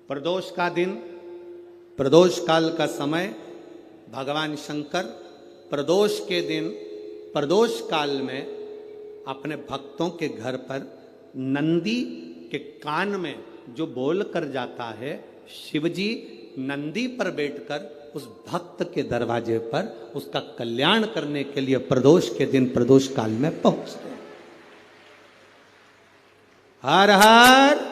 प्रदोष का दिन, प्रदोष काल का समय, भगवान शंकर प्रदोष के दिन प्रदोष काल में अपने भक्तों के घर पर नंदी के कान में जो बोल कर जाता है, शिवजी नंदी पर बैठकर उस भक्त के दरवाजे पर उसका कल्याण करने के लिए प्रदोष के दिन प्रदोष काल में पहुंचते हैं। हर हर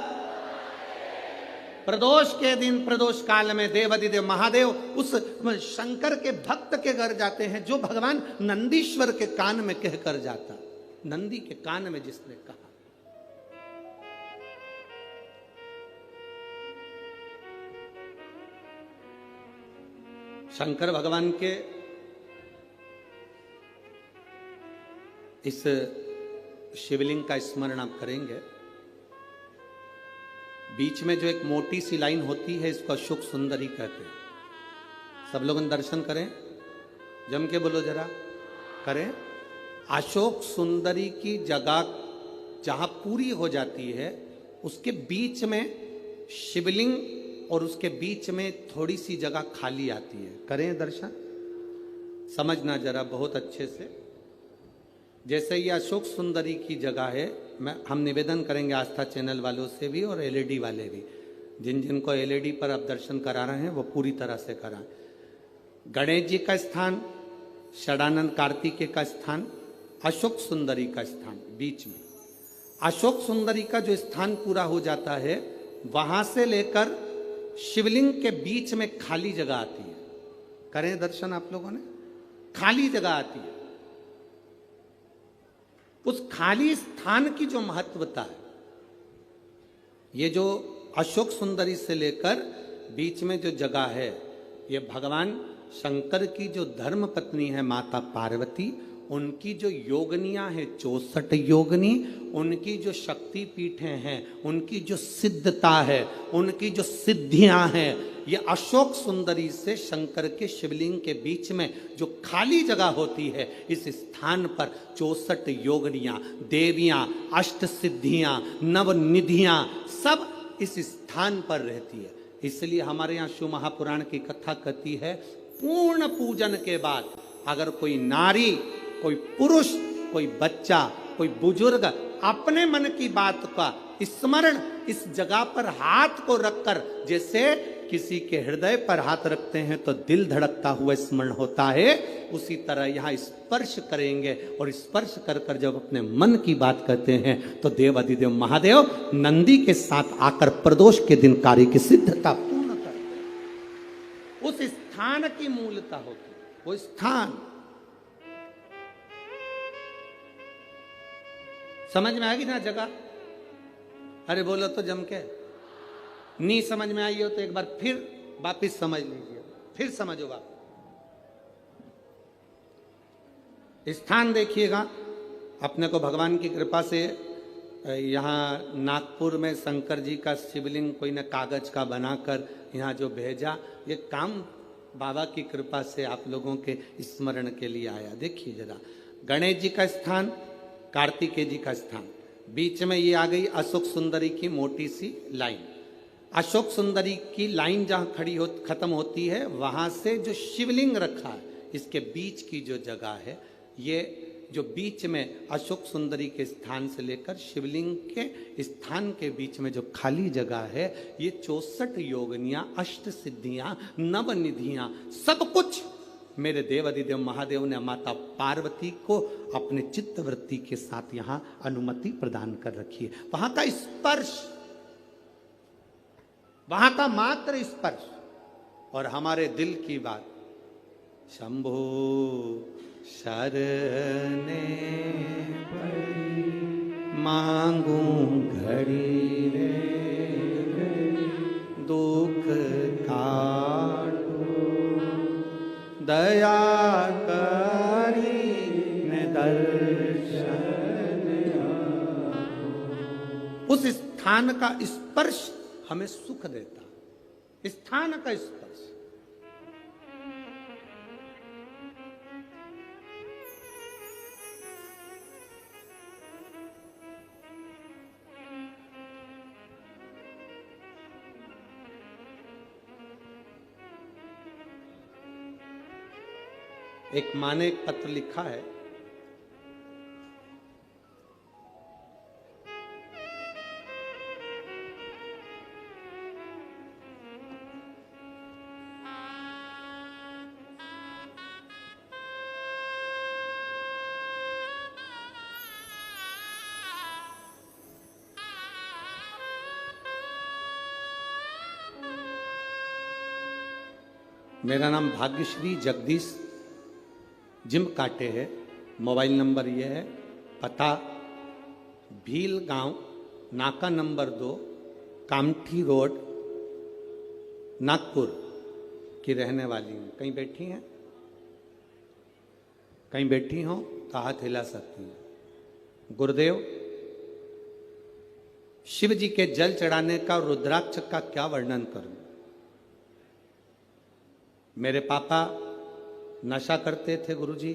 प्रदोष के दिन प्रदोष काल में देवाधिदेव महादेव उस शंकर के भक्त के घर जाते हैं, जो भगवान नंदीश्वर के कान में कहकर जाता। नंदी के कान में जिसने कहा, शंकर भगवान के इस शिवलिंग का स्मरण आप करेंगे। बीच में जो एक मोटी सी लाइन होती है, इसको अशोक सुंदरी कहते हैं। सब लोग दर्शन करें, जम के बोलो जरा, करें। अशोक सुंदरी की जगह जहां पूरी हो जाती है, उसके बीच में शिवलिंग और उसके बीच में थोड़ी सी जगह खाली आती है। करें दर्शन, समझना जरा बहुत अच्छे से। जैसे ये अशोक सुंदरी की जगह है, हम निवेदन करेंगे आस्था चैनल वालों से भी और एलईडी वाले भी, जिन जिनको एलईडी पर आप दर्शन करा रहे हैं वो पूरी तरह से कराएं। गणेश जी का स्थान, षडानंद कार्तिकेय का स्थान, अशोक सुंदरी का स्थान बीच में। अशोक सुंदरी का जो स्थान पूरा हो जाता है, वहां से लेकर शिवलिंग के बीच में खाली जगह आती है। करें दर्शन आप लोगों ने, खाली जगह आती है। उस खाली स्थान की जो महत्वता है, ये जो अशोक सुंदरी से लेकर बीच में जो जगह है, ये भगवान शंकर की जो धर्म पत्नी है माता पार्वती, उनकी जो योगनियां हैं 64 योगनी, उनकी जो शक्ति पीठें हैं, उनकी जो सिद्धता है, उनकी जो सिद्धियां हैं, ये अशोक सुंदरी से शंकर के शिवलिंग के बीच में जो खाली जगह होती है, इस स्थान पर 64 योगनियां, देवियां, अष्ट सिद्धियां, नवनिधियां सब इस स्थान पर रहती है। इसलिए हमारे यहाँ शिव महापुराण की कथा कहती है, पूर्ण पूजन के बाद अगर कोई नारी, कोई पुरुष, कोई बच्चा, कोई बुजुर्ग अपने मन की बात का स्मरण इस जगह पर हाथ को रखकर, जैसे किसी के हृदय पर हाथ रखते हैं तो दिल धड़कता हुआ स्मरण होता है, उसी तरह यहाँ स्पर्श करेंगे और स्पर्श कर कर जब अपने मन की बात कहते हैं तो देवाधिदेव महादेव नंदी के साथ आकर प्रदोष के दिन कार्य की सिद्धता पूर्ण करते हैं। उस स्थान की मूलता होती है, वो स्थान समझ में आएगी ना जगह। अरे बोलो तो जम के, नहीं समझ में आई हो तो एक बार फिर वापिस समझ लीजिए, फिर समझो वापिस। स्थान देखिएगा, अपने को भगवान की कृपा से यहाँ नागपुर में शंकर जी का शिवलिंग कोई ने कागज का बनाकर यहाँ जो भेजा, ये काम बाबा की कृपा से आप लोगों के स्मरण के लिए आया। देखिए जरा, गणेश जी का स्थान, कार्तिकेय जी का स्थान, बीच में ये आ गई अशोक सुंदरी की मोटी सी लाइन। अशोक सुंदरी की लाइन जहां खड़ी हो खत्म होती है, वहां से जो शिवलिंग रखा है, इसके बीच की जो जगह है, ये जो बीच में अशोक सुंदरी के स्थान से लेकर शिवलिंग के स्थान के बीच में जो खाली जगह है, ये 64 योगनियां, अष्ट सिद्धियां, नवनिधियां, सब कुछ मेरे देवाधिदेव महादेव ने माता पार्वती को अपने चित्तवृत्ति के साथ यहां अनुमति प्रदान कर रखी है। वहां का स्पर्श, वहां का मात्र स्पर्श और हमारे दिल की बात, शंभो शरणे पड़ी मांगू घड़ी रे दुख काटो दया करी ने दर्शन। उस स्थान का स्पर्श हमें सुख देता, स्थान का स्पर्श। एक माँ ने एक पत्र लिखा है, मेरा नाम भाग्यश्री जगदीश जिम काटे है, मोबाइल नंबर ये है, पता भील गांव, नाका नंबर 2, कामठी रोड, नागपुर की रहने वाली हूँ। कहीं बैठी हैं? कहीं बैठी हो तो हाथ हिला सकती हैं। गुरुदेव, शिव जी के जल चढ़ाने का और रुद्राक्ष का क्या वर्णन करूं? मेरे पापा नशा करते थे गुरुजी।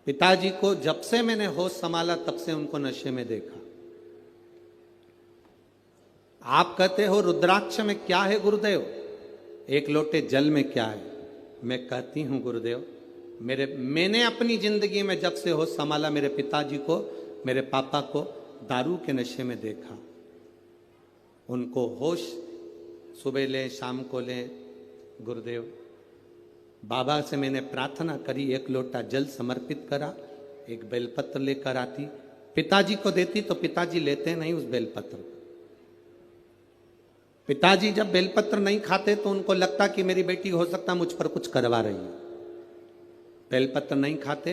पिताजी को जब से मैंने होश संभाला तब से उनको नशे में देखा। आप कहते हो रुद्राक्ष में क्या है गुरुदेव, एक लोटे जल में क्या है? मैं कहती हूं गुरुदेव, मैंने अपनी जिंदगी में जब से होश संभाला मेरे पिताजी को, मेरे पापा को दारू के नशे में देखा। उनको होश सुबह ले शाम को ले। गुरुदेव, बाबा से मैंने प्रार्थना करी, एक लोटा जल समर्पित करा, एक बेलपत्र लेकर आती, पिताजी को देती तो पिताजी लेते नहीं उस बेलपत्र को। पिताजी जब बेलपत्र नहीं खाते तो उनको लगता कि मेरी बेटी हो सकता मुझ पर कुछ करवा रही है। बेलपत्र नहीं खाते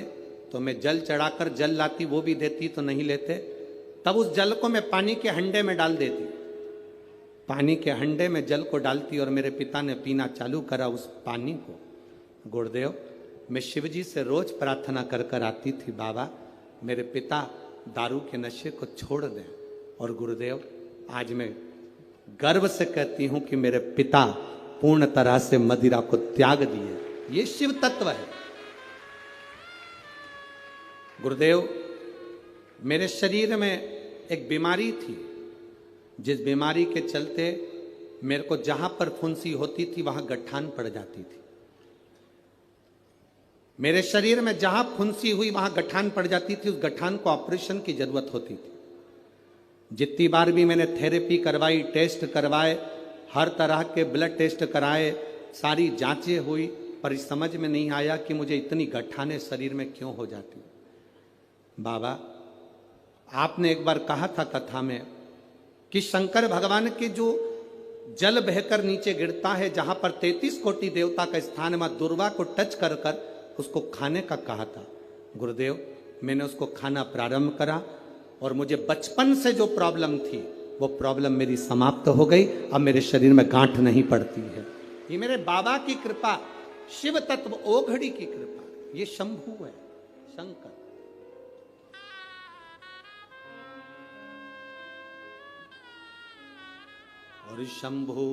तो मैं जल चढ़ाकर जल लाती, वो भी देती तो नहीं लेते। तब उस जल को मैं पानी के हंडे में डाल देती, पानी के हंडे में जल को डालती और मेरे पिता ने पीना चालू करा उस पानी को। गुरुदेव, मैं शिवजी से रोज प्रार्थना कर कर आती थी, बाबा मेरे पिता दारू के नशे को छोड़ दें। और गुरुदेव, आज मैं गर्व से कहती हूं कि मेरे पिता पूर्ण तरह से मदिरा को त्याग दिए। ये शिव तत्व है। गुरुदेव, मेरे शरीर में एक बीमारी थी, जिस बीमारी के चलते मेरे को जहां पर फुंसी होती थी वहां गठान पड़ जाती थी। मेरे शरीर में जहां फुंसी हुई वहां गठान पड़ जाती थी, उस गठान को ऑपरेशन की जरूरत होती थी। जितनी बार भी मैंने थेरेपी करवाई, टेस्ट करवाए, हर तरह के ब्लड टेस्ट कराए, सारी जांचें हुई, पर समझ में नहीं आया कि मुझे इतनी गठाने शरीर में क्यों हो जाती। बाबा, आपने एक बार कहा था कथा में कि शंकर भगवान के जो जल बहकर नीचे गिरता है, जहां पर 33 कोटि देवता का स्थान, मां दुर्गा को टच कर कर उसको खाने का कहा था। गुरुदेव, मैंने उसको खाना प्रारंभ करा और मुझे बचपन से जो प्रॉब्लम थी वो प्रॉब्लम मेरी समाप्त हो गई। अब मेरे शरीर में गांठ नहीं पड़ती है। ये मेरे बाबा की कृपा, शिव तत्व ओघड़ी की कृपा, ये शंभु है, शंकर। और शंभु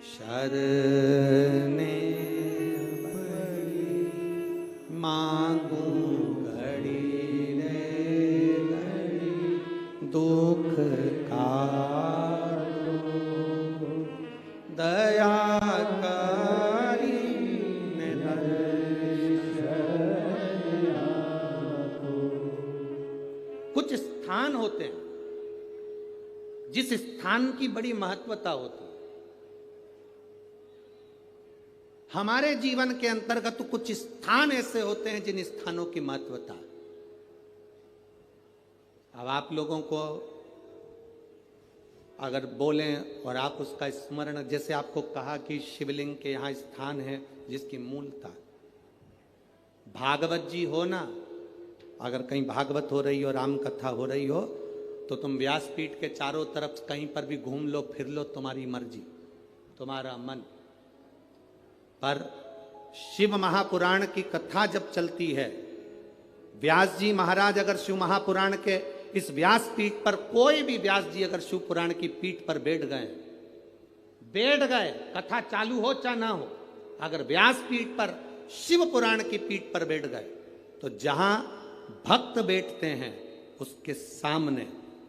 शरणे मांगू घड़ी रे घड़ी, दुख काटो दया करी कुछ स्थान होते हैं जिस स्थान की बड़ी महत्वता होती है। हमारे जीवन के अंतर्गत तो कुछ स्थान ऐसे होते हैं जिन स्थानों की महत्वता है। अब आप लोगों को अगर बोलें और आप उसका स्मरण, जैसे आपको कहा कि शिवलिंग के यहाँ स्थान है जिसकी मूलता, भागवत जी हो ना, अगर कहीं भागवत हो रही हो, राम कथा हो रही हो, तो तुम व्यासपीठ के चारों तरफ कहीं पर भी घूम लो, फिर लो, तुम्हारी मर्जी, तुम्हारा मन। पर शिव महापुराण की कथा जब चलती है, व्यास जी महाराज अगर शिव महापुराण के इस व्यास पीठ पर, कोई भी व्यास जी अगर शिव पुराण की पीठ पर बैठ गए, कथा चालू हो चाहे ना हो, अगर व्यास पीठ पर, शिव पुराण की पीठ पर बैठ गए, तो जहां भक्त बैठते हैं उसके सामने,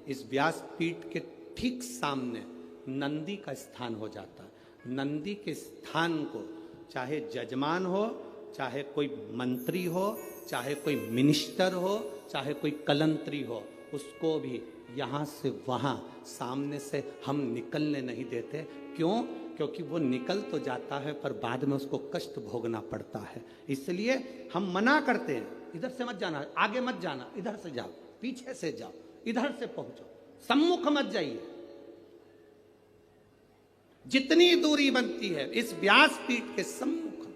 इस व्यास पीठ के ठीक सामने नंदी का स्थान हो जाता है। नंदी के स्थान को चाहे जजमान हो, चाहे कोई मंत्री हो, चाहे कोई मिनिस्टर हो, चाहे कोई कलंतरी हो, उसको भी यहाँ से वहाँ सामने से हम निकलने नहीं देते। क्यों? क्योंकि वो निकल तो जाता है पर बाद में उसको कष्ट भोगना पड़ता है। इसलिए हम मना करते हैं, इधर से मत जाना, आगे मत जाना, इधर से जाओ, पीछे से जाओ, इधर से पहुंचो, सम्मुख मत जाइए। जितनी दूरी बनती है इस व्यासपीठ के सम्मुख में।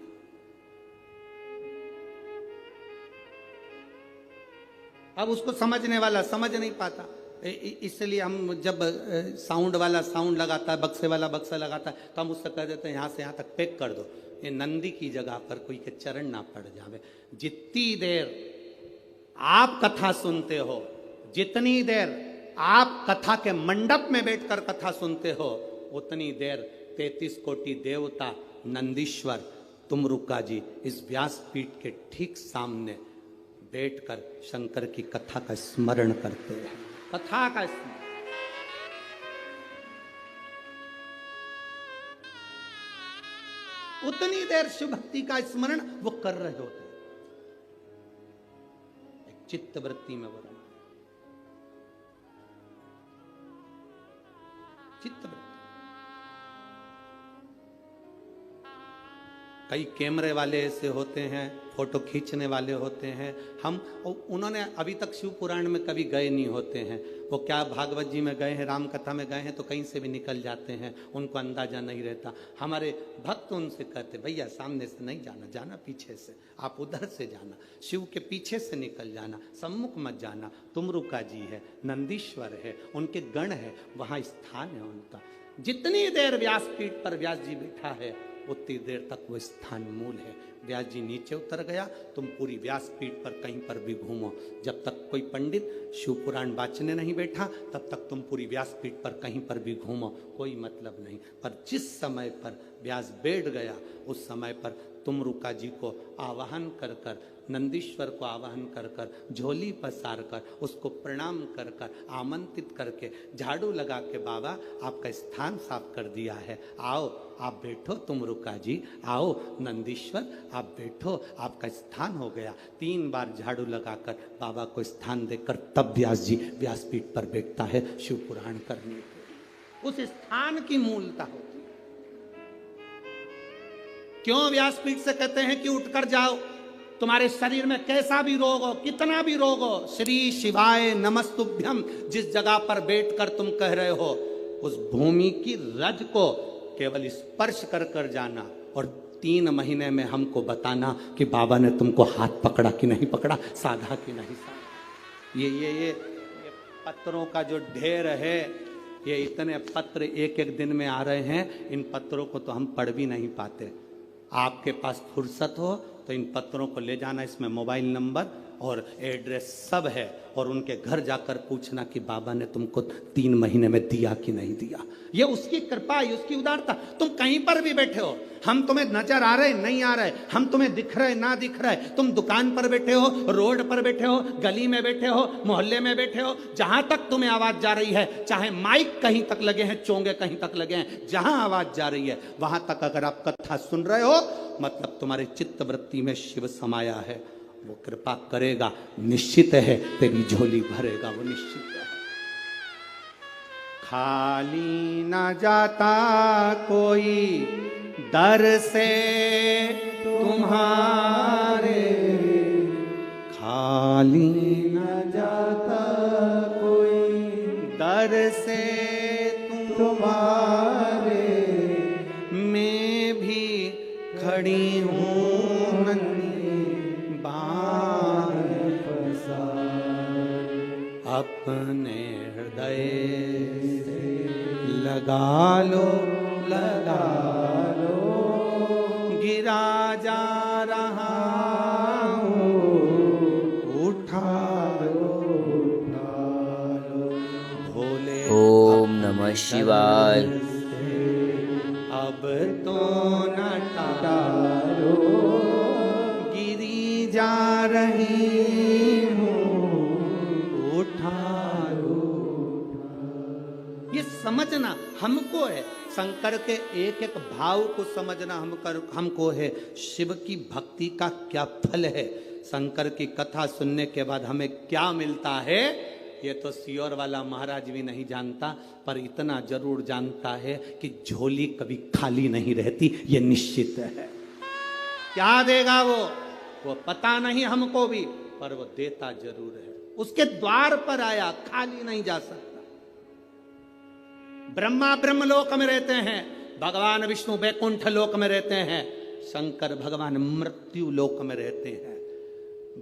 अब उसको समझने वाला समझ नहीं पाता, इसलिए हम जब साउंड वाला साउंड लगाता है, बक्से वाला बक्सा लगाता है, तो हम उससे कह देते हैं यहाँ से यहाँ तक पैक कर दो, ये नंदी की जगह पर कोई के चरण ना पड़ जावे। जितनी देर आप कथा सुनते हो, जितनी देर आप कथा के मंडप में बैठकर कथा सुनते हो, उतनी देर 33 कोटि देवता नंदीश्वर तुमरुका जी इस व्यासपीठ के ठीक सामने बैठकर शंकर की कथा का स्मरण करते हैं। कथा का स्मरण, उतनी देर शिव भक्ति का स्मरण वो कर रहे होते हैं। एक चित्त वृत्ति में वर्णन, चित्त वृत्ति। कई कैमरे वाले ऐसे होते हैं, फोटो खींचने वाले होते हैं, हम उन्होंने अभी तक शिव पुराण में कभी गए नहीं होते हैं। वो क्या भागवत जी में गए हैं, राम कथा में गए हैं, तो कहीं से भी निकल जाते हैं, उनको अंदाजा नहीं रहता। हमारे भक्त उनसे कहते, भैया सामने से नहीं जाना, जाना पीछे से, आप उधर से जाना, शिव के पीछे से निकल जाना, सम्मुख मत जाना। तुमरुका जी है, नंदीश्वर है, उनके गण है, वहाँ स्थान है उनका। जितनी देर व्यासपीठ पर व्यास जी बैठा है उतनी देर तक वो स्थान मूल है। व्यास जी नीचे उतर गया, तुम पूरी व्यासपीठ पर कहीं पर भी घूमो, जब तक कोई पंडित शिव पुराण वाचने नहीं बैठा तब तक तुम पूरी व्यासपीठ पर कहीं पर भी घूमो, कोई मतलब नहीं। पर जिस समय पर व्यास बैठ गया उस समय पर तुमरुका जी को आवाहन कर कर, नंदीश्वर को आवाहन कर कर, झोली पसार कर, उसको प्रणाम कर कर, आमंत्रित करके, झाड़ू लगा के, बाबा आपका स्थान साफ कर दिया है, आओ आप बैठो तुमरुका जी, आओ नंदीश्वर आप बैठो, आपका स्थान हो गया। 3 बार झाड़ू लगाकर बाबा को स्थान देकर तब व्यास जी व्यासपीठ पर बैठता है शिव पुराण करने के। उस स्थान की मूलता होती है। क्यों व्यासपीठ से कहते हैं कि उठकर जाओ, तुम्हारे शरीर में कैसा भी रोग हो, कितना भी रोग हो, श्री शिवाय नमस्तुभ्यम जिस जगह पर बैठकर तुम कह रहे हो, उस भूमि की रज को केवल स्पर्श कर कर जाना और 3 महीने में हमको बताना कि बाबा ने तुमको हाथ पकड़ा कि नहीं पकड़ा, साधा कि नहीं साधा। ये पत्रों का जो ढेर है, ये इतने पत्र एक एक दिन में आ रहे हैं, इन पत्रों को तो हम पढ़ भी नहीं पाते। आपके पास फुर्सत हो तो इन पत्रों को ले जाना, इसमें मोबाइल नंबर और एड्रेस सब है, और उनके घर जाकर पूछना कि बाबा ने तुमको 3 महीने में दिया कि नहीं दिया। ये उसकी कृपा है, उसकी उदारता। तुम कहीं पर भी बैठे हो, हम तुम्हें नजर आ रहे नहीं आ रहे, हम तुम्हें दिख रहे ना दिख रहे, तुम दुकान पर बैठे हो, रोड पर बैठे हो, गली में बैठे हो, मोहल्ले में बैठे हो, जहां तक तुम्हें आवाज जा रही है, चाहे माइक कहीं तक लगे हैं, चोंगे कहीं तक लगे हैं, जहां आवाज जा रही है वहां तक अगर आप कथा सुन रहे हो, मतलब तुम्हारे चित्त वृत्ति में शिव समाया है। वो कृपा करेगा, निश्चित है, तेरी झोली भरेगा, वो निश्चित है। खाली न जाता कोई दर से तुम्हारे, खाली न जाता कोई दर से तुम्हारे, मैं भी खड़ी हूँ अपने हृदय से लगा लो, गिरा जा रहा हूँ, उठा लो, भोले। ओम नमः शिवाय। अब तो न टालो, गिरी जा रही हूँ, उठा लो। ये समझना, हमको है। शंकर के एक एक भाव को समझना हमको है। शिव की भक्ति का क्या फल है, शंकर की कथा सुनने के बाद हमें क्या मिलता है, ये तो सियोर वाला महाराज भी नहीं जानता, पर इतना जरूर जानता है कि झोली कभी खाली नहीं रहती, ये निश्चित है। क्या देगा वो पता नहीं हमको भी, पर वो देता जरूर है। उसके द्वार पर आया, खाली नहीं जा सकता। ब्रह्मा ब्रह्मलोक में रहते हैं, भगवान विष्णु वैकुंठ लोक में रहते हैं, शंकर भगवान मृत्यु लोक में रहते हैं।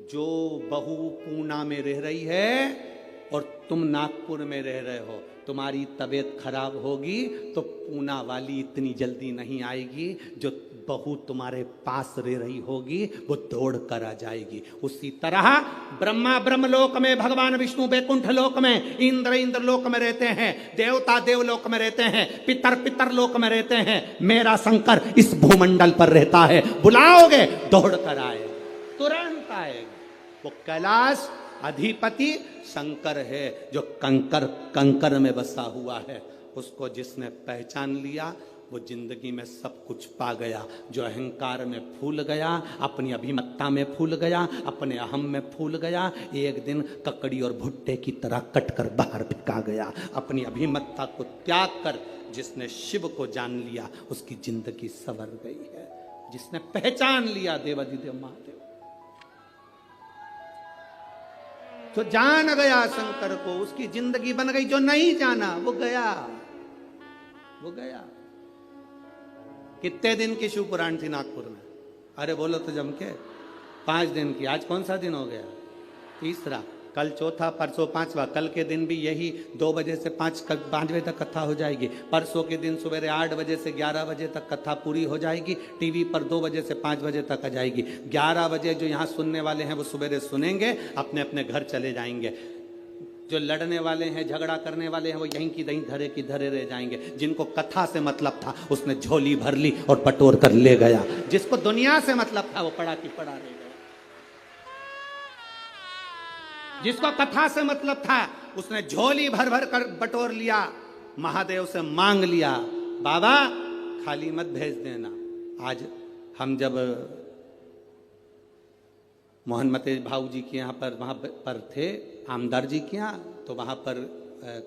जो बहू पूना में रह रही है और तुम नागपुर में रह रहे हो, तुम्हारी तबीयत खराब होगी तो पूना वाली इतनी जल्दी नहीं आएगी, जो बहू तुम्हारे पास रह रही होगी वो दौड़ कर आ जाएगी। उसी तरह ब्रह्मा ब्रह्मलोक में, भगवान विष्णु वैकुंठ लोक में, इंद्र इंद्रलोक में रहते हैं, देवता देवलोक में रहते हैं, पितर पितर लोक में रहते हैं, मेरा शंकर इस भूमंडल पर रहता है। बुलाओगे दौड़ कर आएगा, तुरंत आएगा। वो कैलाश अधिपति शंकर है, जो कंकर कंकर में बसा हुआ है। उसको जिसने पहचान लिया वो जिंदगी में सब कुछ पा गया। जो अहंकार में फूल गया, अपनी अभिमत्ता में फूल गया, अपने अहम में फूल गया, एक दिन ककड़ी और भुट्टे की तरह कटकर बाहर फेंका गया। अपनी अभिमत्ता को त्याग कर जिसने शिव को जान लिया, उसकी जिंदगी संवर गई है। जिसने पहचान लिया देवाधिदेव महादेव, जो जान गया शंकर को, उसकी जिंदगी बन गई। जो नहीं जाना वो गया, वो गया। कितने दिन की शिव पुराण थी नागपुर में? अरे बोलो तो जम के 5 दिन की। आज कौन सा दिन हो गया? तीसरा। कल चौथा, परसों पांचवा। कल के दिन भी यही 2 बजे से 5 बजे तक कथा हो जाएगी। परसों के दिन सवेरे 8 बजे से 11 बजे तक कथा पूरी हो जाएगी। टीवी पर 2 बजे से 5 बजे तक आ जाएगी। 11 बजे जो यहाँ सुनने वाले हैं वो सवेरे सुनेंगे, अपने अपने घर चले जाएंगे। जो लड़ने वाले हैं, झगड़ा करने वाले हैं, वो यहीं की दहीं धरे की धरे रह जाएंगे। जिनको कथा से मतलब था उसने झोली भर ली और बटोर कर ले गया। जिसको दुनिया से मतलब था वो पड़ा की पड़ा रह गया। जिसको कथा से मतलब था उसने झोली भर भर कर बटोर लिया, महादेव से मांग लिया, बाबा खाली मत भेज देना। आज हम जब मोहनमते भाऊ जी के यहाँ पर वहाँ पर थे, आमदार जी के यहाँ, तो वहाँ पर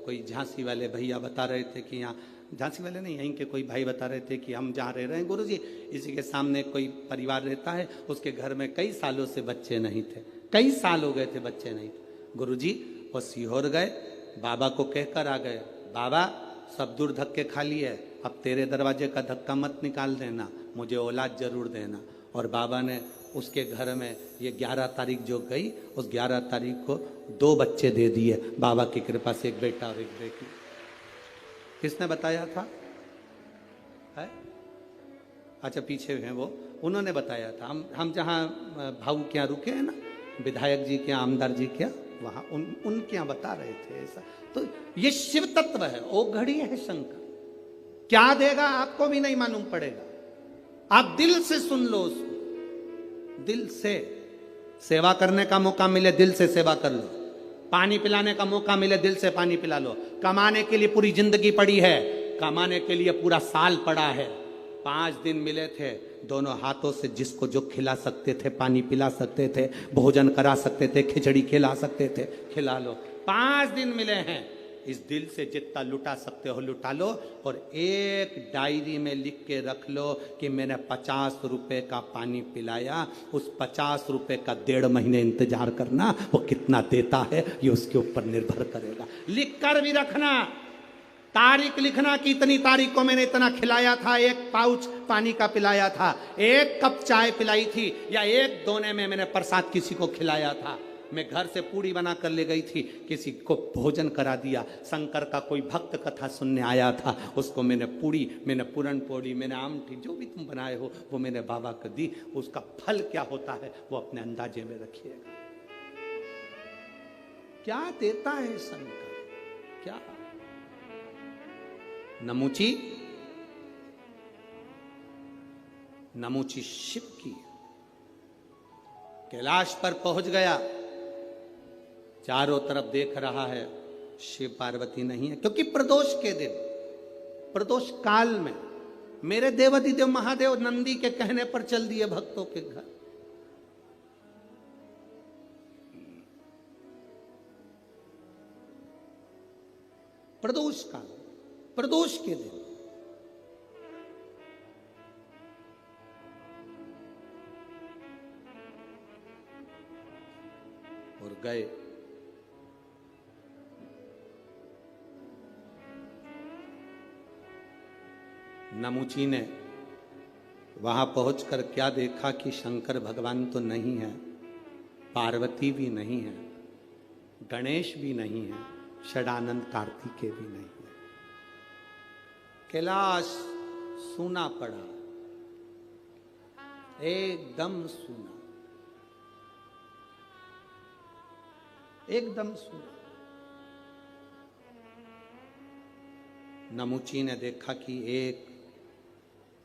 कोई झांसी वाले भैया बता रहे थे कि यहाँ, झांसी वाले नहीं, यहीं के कोई भाई बता रहे थे कि हम जहाँ रह रहे हैं गुरुजी, इसी के सामने कोई परिवार रहता है, उसके घर में कई सालों से बच्चे नहीं थे, कई साल हो गए थे बच्चे नहीं थे। गुरुजी वो सीहोर गए, बाबा को कहकर आ गए, बाबा सब दूर धक्के खाली है, अब तेरे दरवाजे का धक्का मत निकाल देना, मुझे औलाद जरूर देना। और बाबा ने उसके घर में ये 11 तारीख जो गई, उस 11 तारीख को 2 बच्चे दे दिए बाबा की कृपा से, एक बेटा और एक बेटी। किसने बताया था? है? अच्छा पीछे हैं वो, उन्होंने बताया था। हम जहाँ भाऊ के यहाँ रुके हैं ना, विधायक जी के यहाँ, आमदार जी के यहाँ, वहाँ उनके यहाँ बता रहे थे ऐसा। तो ये शिव तत्व है, ओ घड़ी है शंकर। क्या देगा आपको भी नहीं मालूम पड़ेगा। आप दिल से सुन लो उसको, दिल से। सेवा करने का मौका मिले दिल से सेवा कर लो, पानी पिलाने का मौका मिले दिल से पानी पिला लो। कमाने के लिए पूरी जिंदगी पड़ी है, कमाने के लिए पूरा साल पड़ा है। 5 दिन मिले थे, दोनों हाथों से जिसको जो खिला सकते थे, पानी पिला सकते थे, भोजन करा सकते थे, खिचड़ी खिला सकते थे, खिला लो। 5 दिन मिले हैं, इस दिल से जितना लुटा सकते हो लुटा लो। और एक डायरी में लिख के रख लो कि मैंने 50 रुपए का पानी पिलाया। उस 50 रुपए का 1.5 महीने इंतजार करना, वो कितना देता है ये उसके ऊपर निर्भर करेगा। लिख कर भी रखना, तारीख लिखना कि इतनी तारीख को मैंने इतना खिलाया था, 1 पाउच पानी का पिलाया था, 1 कप चाय पिलाई थी, या 1 दोने में मैंने प्रसाद किसी को खिलाया था। मैं घर से पूड़ी बना कर ले गई थी, किसी को भोजन करा दिया। शंकर का कोई भक्त कथा सुनने आया था, उसको मैंने पूड़ी, मैंने पूरन पोड़ी, मैंने आमठी, जो भी तुम बनाए हो वो मैंने बाबा को दी। उसका फल क्या होता है वो अपने अंदाजे में रखिएगा। क्या देता है शंकर, क्या? नमूची, नमूची शिव की। कैलाश पर पहुंच गया, चारों तरफ देख रहा है, शिव पार्वती नहीं है, क्योंकि प्रदोष के दिन प्रदोष काल में मेरे देवाधिदेव महादेव नंदी के कहने पर चल दिए भक्तों के घर। प्रदोष काल, प्रदोष के दिन और गए। नमुची ने वहां पहुंचकर क्या देखा कि शंकर भगवान तो नहीं है, पार्वती भी नहीं है, गणेश भी नहीं है, षडानंद कार्तिकेय भी नहीं है। कैलाश सूना पड़ा, एकदम सूना, एकदम सूना। नमुची ने देखा कि एक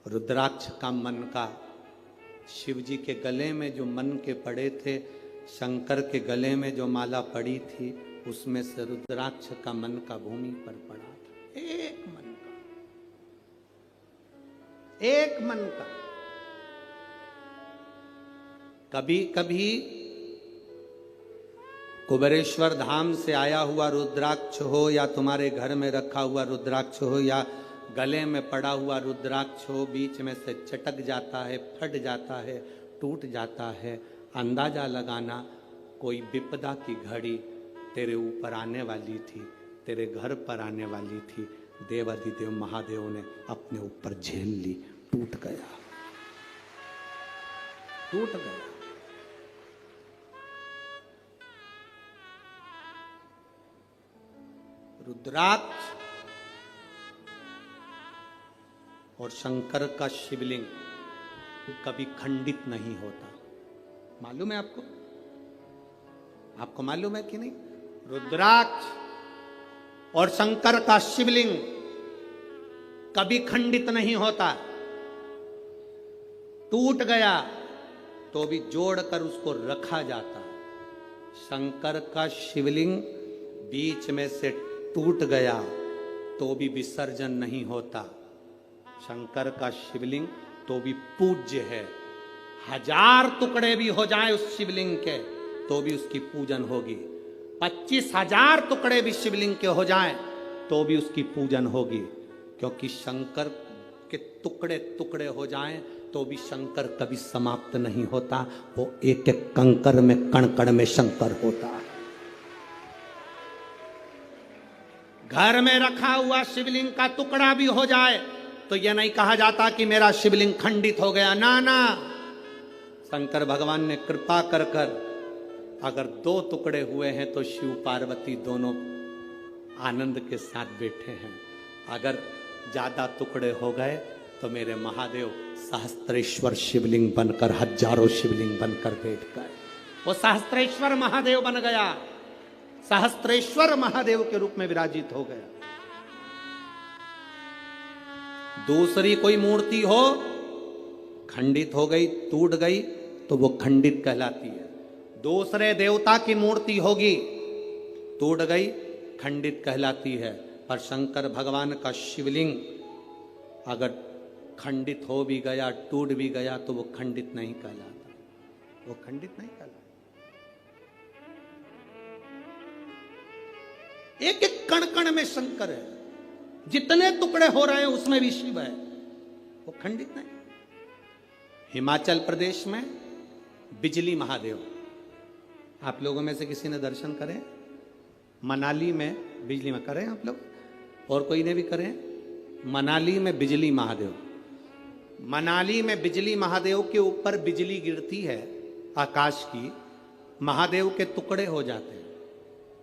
रुद्राक्ष का मन का, शिव जी के गले में जो मन के पड़े थे, शंकर के गले में जो माला पड़ी थी, उसमें से रुद्राक्ष का मन का भूमि पर पड़ा था। एक मन का, एक मन का। कभी कभी कुबेरेश्वर धाम से आया हुआ रुद्राक्ष हो, या तुम्हारे घर में रखा हुआ रुद्राक्ष हो, या गले में पड़ा हुआ रुद्राक्ष हो, बीच में से चटक जाता है, फट जाता है, टूट जाता है। अंदाजा लगाना कोई विपदा की घड़ी तेरे ऊपर आने वाली थी, तेरे घर पर आने वाली थी। देवाधिदेव महादेव ने अपने ऊपर झेल ली, टूट गया, टूट गया। रुद्राक्ष और शंकर का शिवलिंग कभी खंडित नहीं होता। मालूम है आपको? आपको मालूम है कि नहीं? रुद्राक्ष और शंकर का शिवलिंग कभी खंडित नहीं होता। टूट गया तो भी जोड़कर उसको रखा जाता। शंकर का शिवलिंग बीच में से टूट गया तो भी विसर्जन नहीं होता। शंकर का शिवलिंग तो भी पूज्य है। 1000 टुकड़े भी हो जाए उस शिवलिंग के तो भी उसकी पूजन होगी। 25,000 टुकड़े भी शिवलिंग के हो जाएं तो भी उसकी पूजन होगी, क्योंकि शंकर के टुकड़े टुकड़े हो जाएं तो भी शंकर कभी समाप्त नहीं होता। वो एक एक कंकर में, कण कण में शंकर होता है। घर में रखा हुआ शिवलिंग का टुकड़ा भी हो जाए तो यह नहीं कहा जाता कि मेरा शिवलिंग खंडित हो गया। ना ना, शंकर भगवान ने कृपा कर कर अगर 2 टुकड़े हुए हैं तो शिव पार्वती दोनों आनंद के साथ बैठे हैं। अगर ज्यादा टुकड़े हो गए तो मेरे महादेव सहस्त्रेश्वर शिवलिंग बनकर, हजारों शिवलिंग बनकर बैठ गए। वो सहस्त्रेश्वर महादेव बन गया, सहस्त्रेश्वर महादेव के रूप में विराजित हो गया। दूसरी कोई मूर्ति हो, खंडित हो गई, टूट गई तो वो खंडित कहलाती है। दूसरे देवता की मूर्ति होगी, टूट गई, खंडित कहलाती है। पर शंकर भगवान का शिवलिंग अगर खंडित हो भी गया, टूट भी गया तो वो खंडित नहीं कहलाता, वो खंडित नहीं कहलाता। एक एक कण कण में शंकर है, जितने टुकड़े हो रहे हैं उसमें भी शिव है, वो खंडित नहीं। हिमाचल प्रदेश में बिजली महादेव, आप लोगों में से किसी ने दर्शन करें? मनाली में बिजली में करें आप लोग, और कोई ने भी करें? मनाली में बिजली महादेव, मनाली में बिजली महादेव के ऊपर बिजली गिरती है आकाश की, महादेव के टुकड़े हो जाते हैं।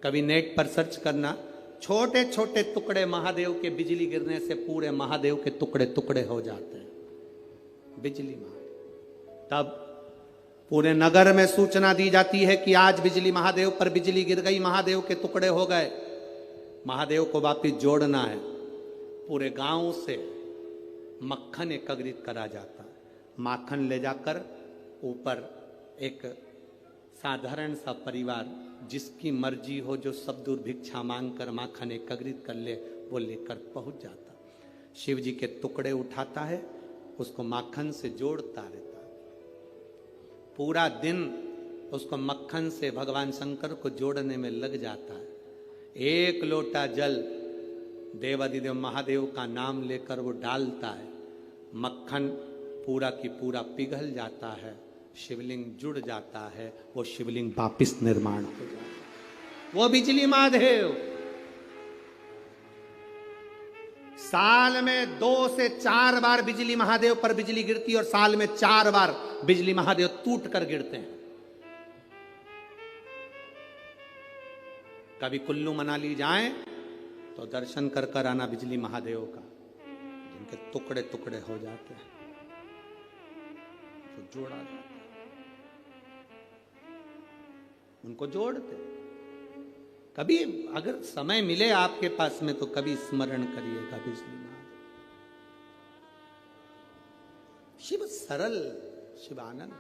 कभी नेट पर सर्च करना, छोटे छोटे टुकड़े महादेव के बिजली गिरने से पूरे महादेव के टुकड़े टुकड़े हो जाते हैं, बिजली महादेव। तब पूरे नगर में सूचना दी जाती है कि आज बिजली महादेव पर बिजली गिर गई, महादेव के टुकड़े हो गए। महादेव को वापिस जोड़ना है। पूरे गांव से मक्खन एकत्रित करा जाता है। माखन ले जाकर ऊपर एक साधारण सा परिवार जिसकी मर्जी हो, जो सब दूर भिक्षा मांग कर माखन एकत्रित कर ले, वो लेकर पहुंच जाता। शिव जी के टुकड़े उठाता है, उसको माखन से जोड़ता रहता है। पूरा दिन उसको मक्खन से भगवान शंकर को जोड़ने में लग जाता है। एक लोटा जल देवादिदेव महादेव का नाम लेकर वो डालता है, मक्खन पूरा की पूरा पिघल जाता है, शिवलिंग जुड़ जाता है, वो शिवलिंग वापिस निर्माण हो जाता है। वो बिजली महादेव साल में 2 से 4 बार बिजली महादेव पर बिजली गिरती और साल में 4 बार बिजली महादेव टूट कर गिरते हैं। कभी कुल्लू मनाली जाएं तो दर्शन कर कर आना बिजली महादेव का, जिनके टुकड़े टुकड़े हो जाते हैं, तो जोड़ा जाता है, उनको जोड़ते। कभी अगर समय मिले आपके पास में तो कभी स्मरण करिएगा बिजली महादेव। शिव सरल, शिवानंद।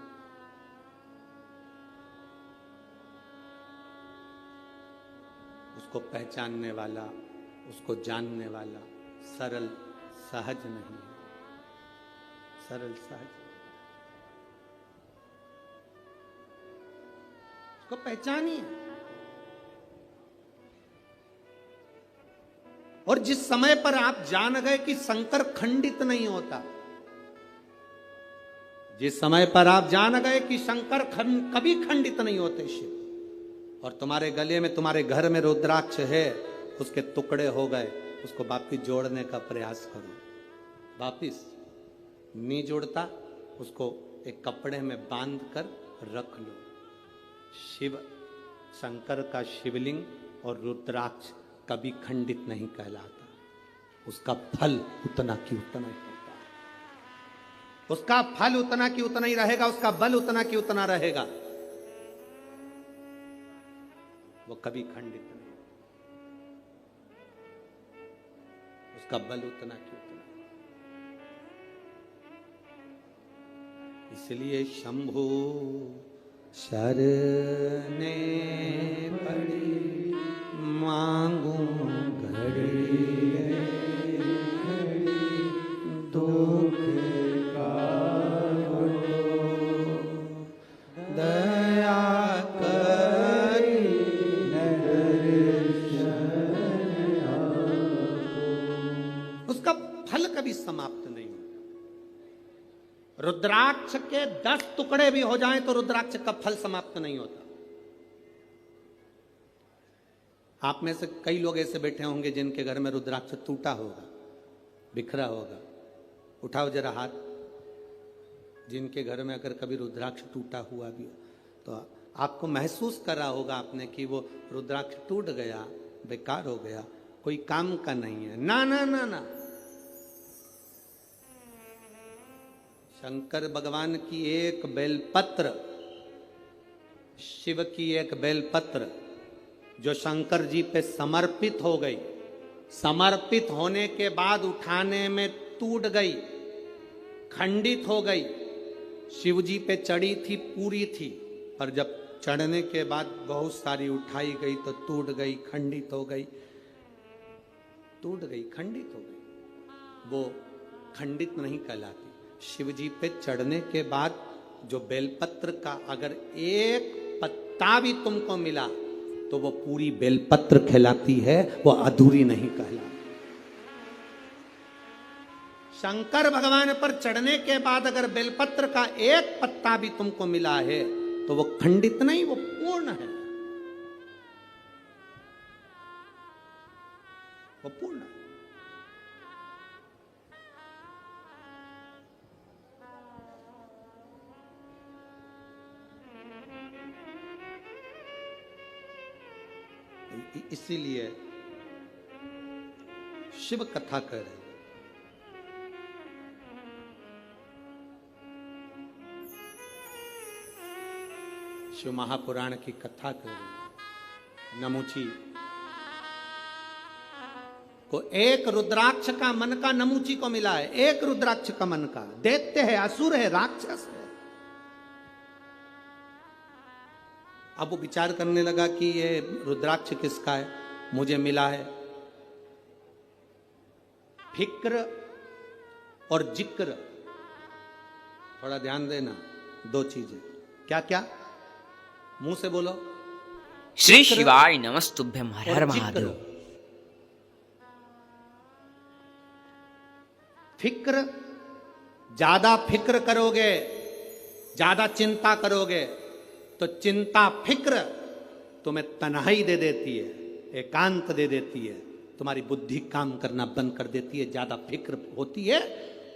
उसको पहचानने वाला, उसको जानने वाला सरल सहज नहीं है, सरल सहज। उसको पहचानिए। और जिस समय पर आप जान गए कि शंकर खंडित नहीं होता, जिस समय पर आप जान गए कि शंकर कभी खंडित नहीं होते शिव, और तुम्हारे गले में, तुम्हारे घर में रुद्राक्ष है, उसके टुकड़े हो गए, उसको वापिस जोड़ने का प्रयास करो। वापिस नहीं जोड़ता, उसको एक कपड़े में बांध कर रख लो। शिव, शंकर का शिवलिंग और रुद्राक्ष कभी खंडित नहीं कहलाता। उसका फल उतना की उतना ही होता है। उसका फल उतना की उतना ही रहेगा, उसका बल उतना की उतना रहेगा। वो कभी खंडित नहीं, उसका बल उतना की उतना। इसलिए शंभु शरणे पड़ी मांगू घड़ी दुख का दया करी उसका फल कभी समाप्त नहीं होता। रुद्राक्ष के 10 टुकड़े भी हो जाएं तो रुद्राक्ष का फल समाप्त नहीं होता। आप में से कई लोग ऐसे बैठे होंगे जिनके घर में रुद्राक्ष टूटा होगा, बिखरा होगा। उठाओ जरा हाथ, जिनके घर में अगर कभी रुद्राक्ष टूटा हुआ भी हो तो आपको महसूस करा होगा आपने कि वो रुद्राक्ष टूट गया, बेकार हो गया, कोई काम का नहीं है। ना ना ना ना, शंकर भगवान की एक बेलपत्र, शिव की एक बेलपत्र जो शंकर जी पे समर्पित हो गई, समर्पित होने के बाद उठाने में टूट गई, खंडित हो गई। शिव जी पे चढ़ी थी, पूरी थी, पर जब चढ़ने के बाद बहुत सारी उठाई गई तो टूट गई, खंडित हो गई, टूट गई, खंडित हो गई। वो खंडित नहीं कहलाती। शिव जी पे चढ़ने के बाद जो बेलपत्र का अगर एक पत्ता भी तुमको मिला तो वो पूरी बेलपत्र कहलाती है, वो अधूरी नहीं कहलाती। शंकर भगवान पर चढ़ने के बाद अगर बेलपत्र का एक पत्ता भी तुमको मिला है तो वो खंडित नहीं, वो पूर्ण है, वो पूर्ण है। इसीलिए शिव कथा कर रहे हैं। शिव महापुराण की कथा कर रहे हैं। नमुची को एक रुद्राक्ष का मन का नमुची को मिला है, एक रुद्राक्ष का मन का। दैत्य है, असुर है, राक्षस है। अब वो विचार करने लगा कि ये रुद्राक्ष किसका है, मुझे मिला है। फिक्र और जिक्र, थोड़ा ध्यान देना, दो चीजें। क्या क्या? मुंह से बोलो। श्री शिवाय नमस्तुभ्यम, हर हर और जिक्र। महादेव। फिक्र, ज्यादा फिक्र करोगे, ज्यादा चिंता करोगे तो चिंता फिक्र तुम्हें तन्हाई दे देती है, एकांत दे देती है, तुम्हारी बुद्धि काम करना बंद कर देती है। ज्यादा फिक्र होती है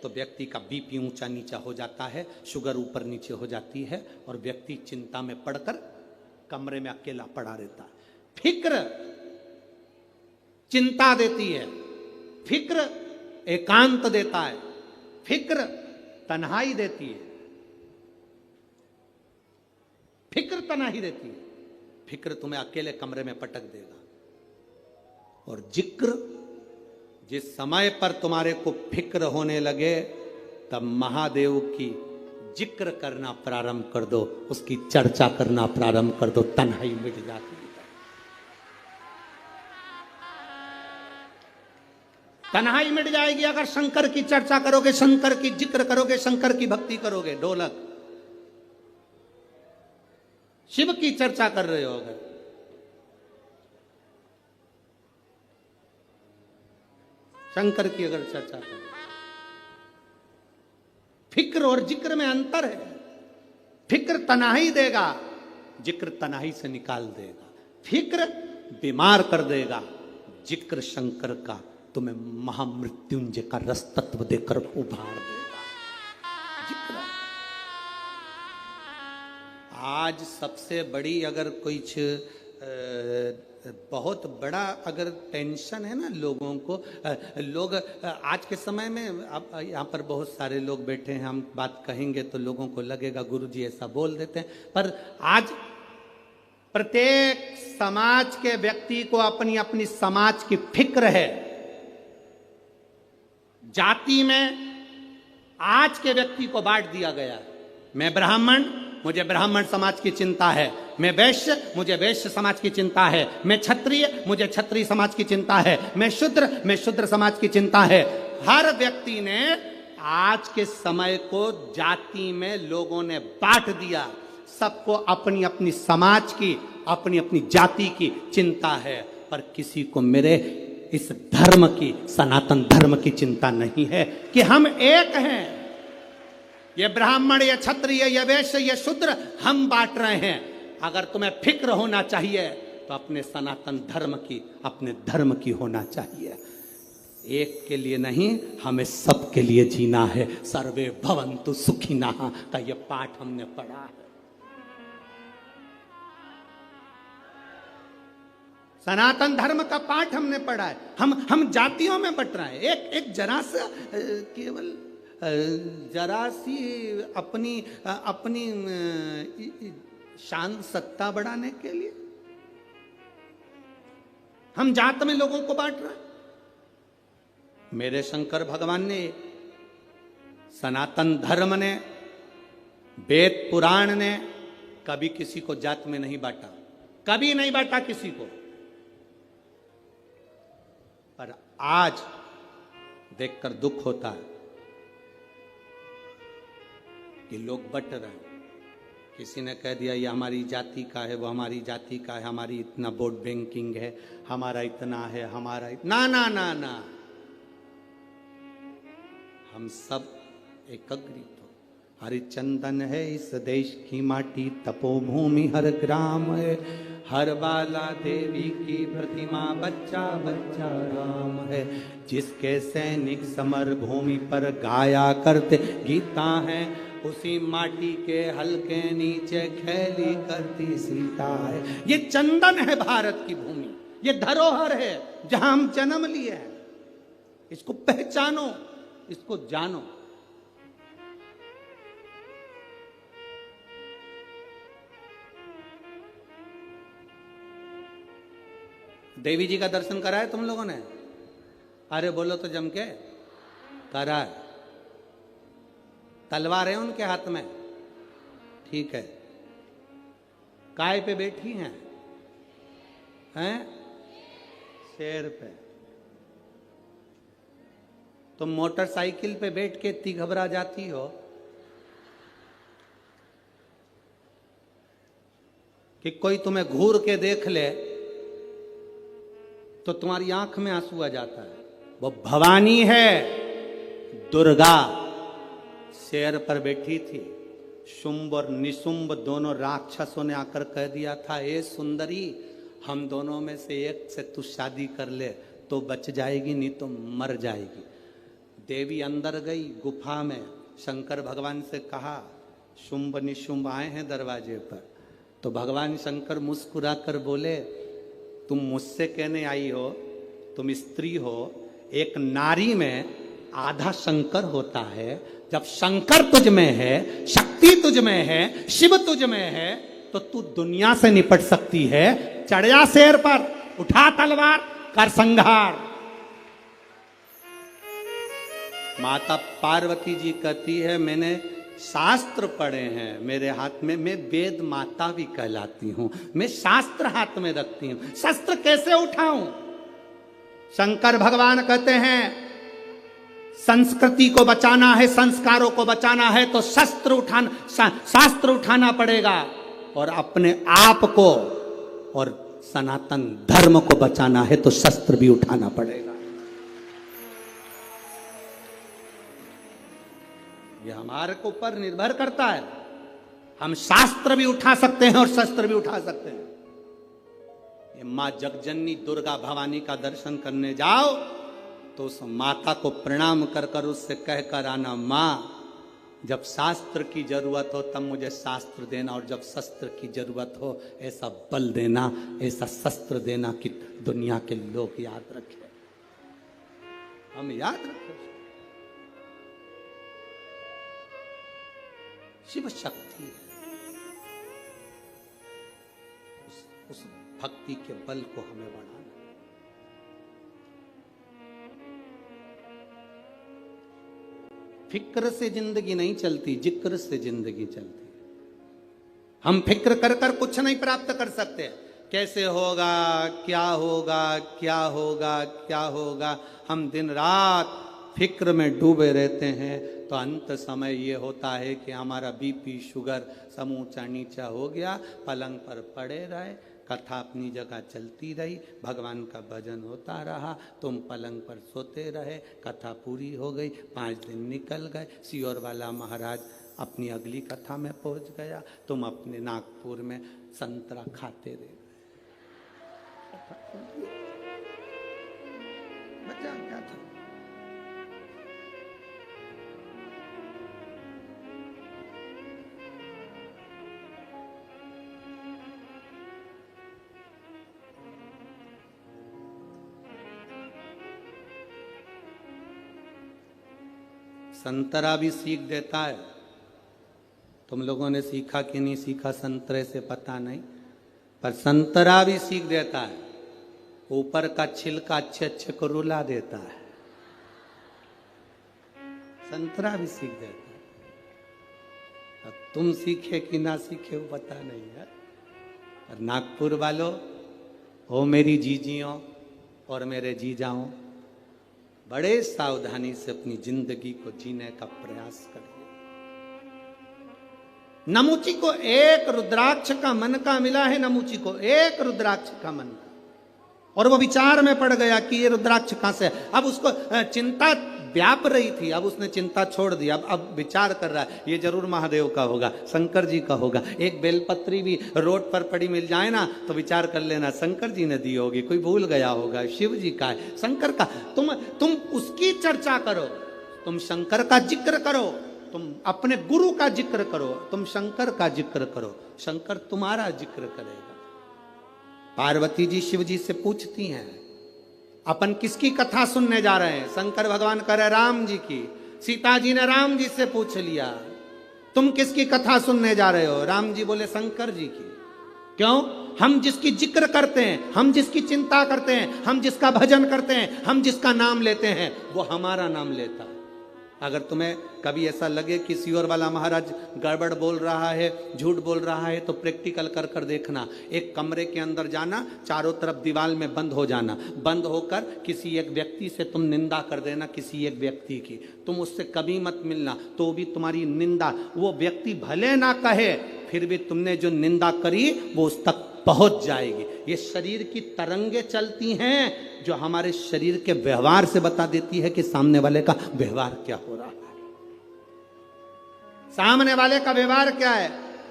तो व्यक्ति का बीपी ऊंचा नीचा हो जाता है, शुगर ऊपर नीचे हो जाती है और व्यक्ति चिंता में पड़कर कमरे में अकेला पड़ा रहता है। फिक्र चिंता देती है, फिक्र एकांत देता है, फिक्र तन्हाई देती है, फिक्र तन्हाई देती है, फिक्र तुम्हें अकेले कमरे में पटक देगा। और जिक्र, जिस समय पर तुम्हारे को फिक्र होने लगे तब महादेव की जिक्र करना प्रारंभ कर दो, उसकी चर्चा करना प्रारंभ कर दो, तन्हाई मिट जाती है। तन्हाई मिट जाएगी अगर शंकर की चर्चा करोगे, शंकर की जिक्र करोगे, शंकर की भक्ति करोगे। ढोलक, शिव की चर्चा कर रहे हो अगर, शंकर की अगर चर्चा करो, फिक्र और जिक्र में अंतर है। फिक्र तन्हाई देगा, जिक्र तन्हाई से निकाल देगा। फिक्र बीमार कर देगा, जिक्र शंकर का तुम्हें महामृत्युंजय का रस तत्व देकर उभार देगा। जिक्र आज सबसे बड़ी अगर कुछ बहुत बड़ा अगर टेंशन है ना लोगों को, लोग आज के समय में, अब यहाँ पर बहुत सारे लोग बैठे हैं, हम बात कहेंगे तो लोगों को लगेगा गुरुजी ऐसा बोल देते हैं, पर आज प्रत्येक समाज के व्यक्ति को अपनी अपनी समाज की फिक्र है। जाति में आज के व्यक्ति को बांट दिया गया है। मैं ब्राह्मण, मुझे ब्राह्मण समाज की चिंता है। मैं वैश्य, मुझे वैश्य समाज की चिंता है। मैं क्षत्रिय, मुझे क्षत्रिय समाज की चिंता है। मैं शूद्र समाज की चिंता है। हर व्यक्ति ने आज के समय को जाति में लोगों ने बांट दिया। सबको अपनी अपनी समाज की, अपनी अपनी जाति की चिंता है, पर किसी को मेरे इस धर्म की, सनातन धर्म की चिंता नहीं है कि हम एक हैं। ये ब्राह्मण, ये क्षत्रिय, ये वैश्य, ये शूद्र, हम बांट रहे हैं। अगर तुम्हें फिक्र होना चाहिए तो अपने सनातन धर्म की, अपने धर्म की होना चाहिए। एक के लिए नहीं, हमें सबके लिए जीना है। सर्वे भवन्तु सुखिनः का ये पाठ हमने पढ़ा है। सनातन धर्म का पाठ हमने पढ़ा है। हम जातियों में बट रहे हैं। एक जरा सा केवल जरा सी अपनी शान सत्ता बढ़ाने के लिए हम जात में लोगों को बांट रहे हैं। मेरे शंकर भगवान ने, सनातन धर्म ने, वेद पुराण ने कभी किसी को जात में नहीं बांटा, कभी नहीं बांटा किसी को। पर आज देखकर दुख होता है कि लोग बट रहे हैं। किसी ने कह दिया ये हमारी जाति का है, वो हमारी जाति का है, हमारी इतना वोट बैंकिंग है, हमारा इतना है, हमारा ना ना ना ना, हम सब एकत्रित हो। हरिचंदन है इस देश की माटी, तपोभूमि हर ग्राम है, हर बाला देवी की प्रतिमा, बच्चा बच्चा राम है। जिसके सैनिक समर भूमि पर गाया करते गीता है, उसी माटी के हल्के नीचे खेली करती सीता है। ये चंदन है भारत की भूमि, ये धरोहर है जहां हम जन्म लिए हैं। इसको पहचानो, इसको जानो। देवी जी का दर्शन करा है तुम लोगों ने? अरे बोलो तो जम के, करा है। तलवार है उनके हाथ में, ठीक है। काय पे बैठी हैं? हैं? शेर पे। तुम मोटरसाइकिल पे बैठ के इतनी घबरा जाती हो कि कोई तुम्हें घूर के देख ले तो तुम्हारी आंख में आंसू आ जाता है। वो भवानी है, दुर्गा शेर पर बैठी थी। शुंभ और निशुंभ दोनों राक्षसों ने आकर कह दिया था, ए सुंदरी, हम दोनों में से एक से तू शादी कर ले तो बच जाएगी, नहीं तो मर जाएगी। देवी अंदर गई गुफा में, शंकर भगवान से कहा, शुंभ निशुंभ आए हैं दरवाजे पर। तो भगवान शंकर मुस्कुरा कर बोले, तुम मुझसे कहने आई हो, तुम स्त्री हो, एक नारी में आधा शंकर होता है। जब शंकर तुझ में है, शक्ति तुझ में है, शिव तुझ में है, तो तू दुनिया से निपट सकती है। चढ़ जा शेर पर, उठा तलवार, कर संहार। माता पार्वती जी कहती है, मैंने शास्त्र पढ़े हैं मेरे हाथ में, मैं वेद माता भी कहलाती हूं, मैं शास्त्र हाथ में रखती हूं, शस्त्र कैसे उठाऊं? शंकर भगवान कहते हैं, संस्कृति को बचाना है, संस्कारों को बचाना है तो शास्त्र उठाना पड़ेगा, और अपने आप को और सनातन धर्म को बचाना है तो शस्त्र भी उठाना पड़ेगा। यह हमारे को ऊपर निर्भर करता है। हम शास्त्र भी उठा सकते हैं और शस्त्र भी उठा सकते हैं। ये मां जगजननी दुर्गा भवानी का दर्शन करने जाओ तो उस माता को प्रणाम कर कर उससे कहकर आना, मां जब शास्त्र की जरूरत हो तब मुझे शास्त्र देना, और जब शस्त्र की जरूरत हो ऐसा बल देना, ऐसा शस्त्र देना कि दुनिया के लोग याद रखें, हम याद रखें। शिव शक्ति है, उस भक्ति के बल को हमें बढ़ाना। फिक्र से जिंदगी नहीं चलती, जिक्र से जिंदगी चलती। हम फिक्र कर कर कुछ नहीं प्राप्त कर सकते। कैसे होगा, क्या होगा, क्या होगा, क्या होगा, हम दिन रात फिक्र में डूबे रहते हैं, तो अंत समय ये होता है कि हमारा बीपी शुगर सब ऊंचा नीचा हो गया। पलंग पर पड़े रहे, कथा अपनी जगह चलती रही, भगवान का भजन होता रहा, तुम पलंग पर सोते रहे, कथा पूरी हो गई, 5 दिन निकल गए, सियोर वाला महाराज अपनी अगली कथा में पहुंच गया, तुम अपने नागपुर में संतरा खाते रहे। बचा क्या था? संतरा भी सीख देता है। तुम लोगों ने सीखा कि नहीं सीखा संतरे से पता नहीं, पर संतरा भी सीख देता है। ऊपर का छिलका अच्छे अच्छे को रुला देता है। संतरा भी सीख देता है। अब तुम सीखे कि ना सीखे वो पता नहीं है। और नागपुर वालों, हो मेरी जीजियों और मेरे जीजाओं, बड़े सावधानी से अपनी जिंदगी को जीने का प्रयास करिए। नमुची को एक रुद्राक्ष का मन का मिला है, नमुची को एक रुद्राक्ष का मन का, और वो विचार में पड़ गया कि ये रुद्राक्ष कहां से है। अब उसको चिंता व्याप रही थी, अब उसने चिंता छोड़ दी। अब विचार कर रहा है ये जरूर महादेव का होगा, शंकर जी का होगा। एक बेलपत्री भी रोड पर पड़ी मिल जाए ना तो विचार कर लेना शंकर जी ने दी होगी, कोई भूल गया होगा, शिव जी का है, शंकर का। तुम उसकी चर्चा करो, तुम शंकर का जिक्र करो, तुम अपने गुरु का जिक्र करो, तुम शंकर का जिक्र करो, शंकर तुम्हारा जिक्र करेगा। पार्वती जी शिव जी से पूछती हैं, अपन किसकी कथा सुनने जा रहे हैं? शंकर भगवान कह रहे राम जी की। सीता जी ने राम जी से पूछ लिया, तुम किसकी कथा सुनने जा रहे हो? राम जी बोले शंकर जी की। क्यों? हम जिसकी जिक्र करते हैं, हम जिसकी चिंता करते हैं, हम जिसका भजन करते हैं, हम जिसका नाम लेते हैं, वो हमारा नाम लेता है। अगर तुम्हें कभी ऐसा लगे कि सियोर वाला महाराज गड़बड़ बोल रहा है, झूठ बोल रहा है, तो प्रैक्टिकल कर कर देखना। एक कमरे के अंदर जाना, चारों तरफ दीवार में बंद हो जाना, बंद होकर किसी एक व्यक्ति से तुम निंदा कर देना, किसी एक व्यक्ति की। तुम उससे कभी मत मिलना, तो भी तुम्हारी निंदा वो व्यक्ति भले ना कहे, फिर भी तुमने जो निंदा करी वो उस तक पहुंच जाएगी। ये शरीर की तरंगे चलती हैं जो हमारे शरीर के व्यवहार से बता देती है कि सामने वाले का व्यवहार क्या हो रहा है। सामने वाले का व्यवहार क्या है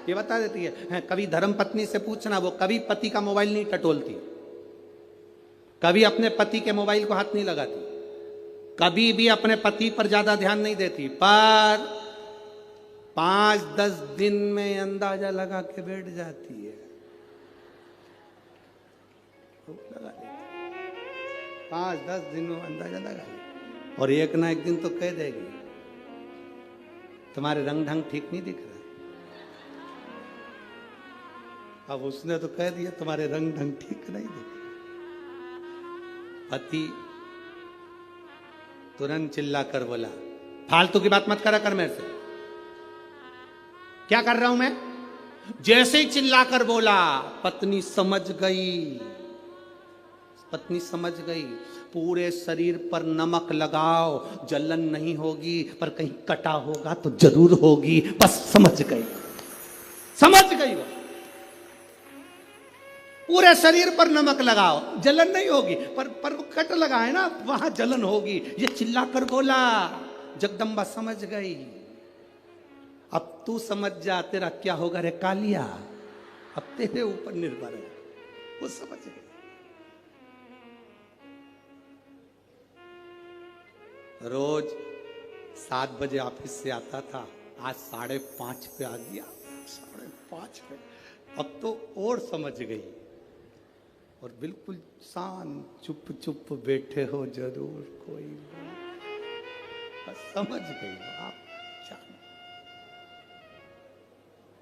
ये बता देती है। कभी धर्म पत्नी से पूछना, वो कभी पति का मोबाइल नहीं टटोलती, कभी अपने पति के मोबाइल को हाथ नहीं लगाती, कभी भी अपने पति पर ज्यादा ध्यान नहीं देती, पर 5-10 दिन में अंदाजा लगा के बैठ जाती है। लगा लेती 5-10 दिन में अंदाजा लगा ले, और एक ना एक दिन तो कह देगी तुम्हारे रंग ढंग ठीक नहीं दिख रहा। अब उसने तो कह दिया तुम्हारे रंग ढंग ठीक नहीं दिख रहा। पति तुरंत चिल्ला कर बोला, फालतू की बात मत करा कर मेरे से। क्या कर रहा हूं मैं? जैसे ही चिल्ला कर बोला, पत्नी समझ गई। पत्नी समझ गई। पूरे शरीर पर नमक लगाओ, जलन नहीं होगी, पर कहीं कटा होगा तो जरूर होगी। बस समझ गई, समझ गई वो। पूरे शरीर पर नमक लगाओ, जलन नहीं होगी, पर वो कट लगा है ना, वहां जलन होगी। ये चिल्ला कर बोला, जगदम्बा समझ गई। अब तू समझ जा, तेरा क्या होगा रे कालिया, अब तेरे ऊपर निर्भर है। वो समझ गई। रोज 7 बजे ऑफिस से आता था, आज 5:30 पे आ गया। 5:30 पे अब तो और समझ गई, और बिल्कुल शांत चुप चुप बैठे हो जरूर कोई बस समझ गई। आप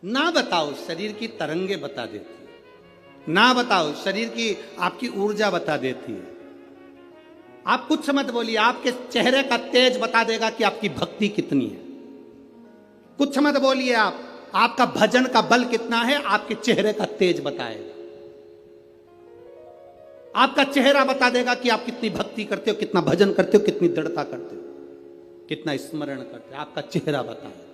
ना बताओ, शरीर की तरंगे बता देती है। ना बताओ, शरीर की आपकी ऊर्जा बता देती है। आप कुछ मत बोलिए, आपके चेहरे का तेज बता देगा कि आपकी भक्ति कितनी है। कुछ मत बोलिए, आपका भजन का बल कितना है, आपके चेहरे का तेज बताएगा। आपका चेहरा बता देगा कि आप कितनी भक्ति करते हो, कितना भजन करते हो, कितनी दृढ़ता करते हो, कितना स्मरण करते हो। आपका चेहरा बताएगा।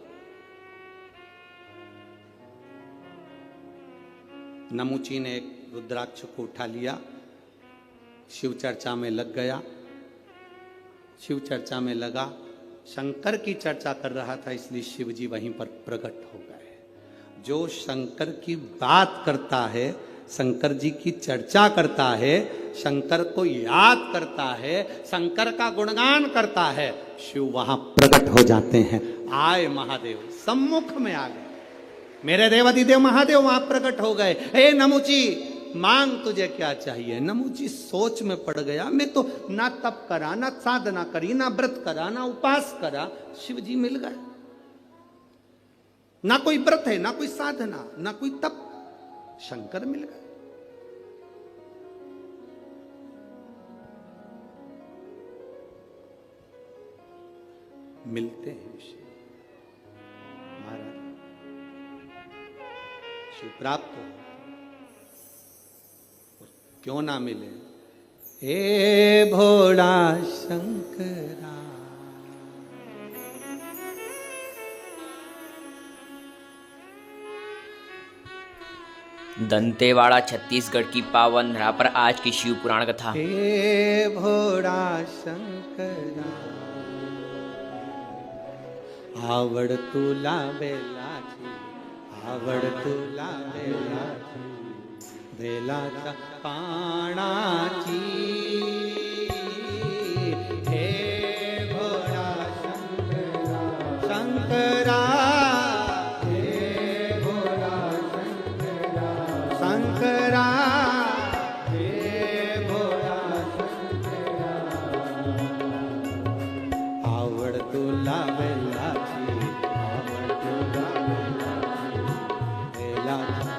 नमुची ने एक रुद्राक्ष को उठा लिया, शिव चर्चा में लग गया। शिव चर्चा में लगा, शंकर की चर्चा कर रहा था, इसलिए शिव जी वहीं पर प्रकट हो गए। जो शंकर की बात करता है, शंकर जी की चर्चा करता है, शंकर को याद करता है, शंकर का गुणगान करता है, शिव वहां प्रकट हो जाते हैं। आए महादेव, सम्मुख में आ गए। मेरे देवादिदेव महादेव वहां प्रकट हो गए। हे नमुची, मांग तुझे क्या चाहिए। नमुची सोच में पड़ गया। मैं तो ना तप करा, ना साधना करी, ना व्रत करा, ना उपास करा, शिव जी मिल गए। ना कोई व्रत है, ना कोई साधना, ना कोई तप, शंकर मिल गए। मिलते हैं शिव महाराज, शिव प्राप्त हो। क्यों ना मिले। हे भोला शंकरा, दंतेवाड़ा छत्तीसगढ़ की पावन धरा पर आज की शिव पुराण कथा। हे भोला शंकरा, आवड़ तुला बेलाची, आवड़ तुला बेलाची, बेलाचा पाणाची। हे भोळा शंकरा, शंकरा, हे भोळा शंकरा, शंकरा, हे भोळा शंकरा, आवड तुला बेलाची, आवड तुला बेलाची, बेलाचा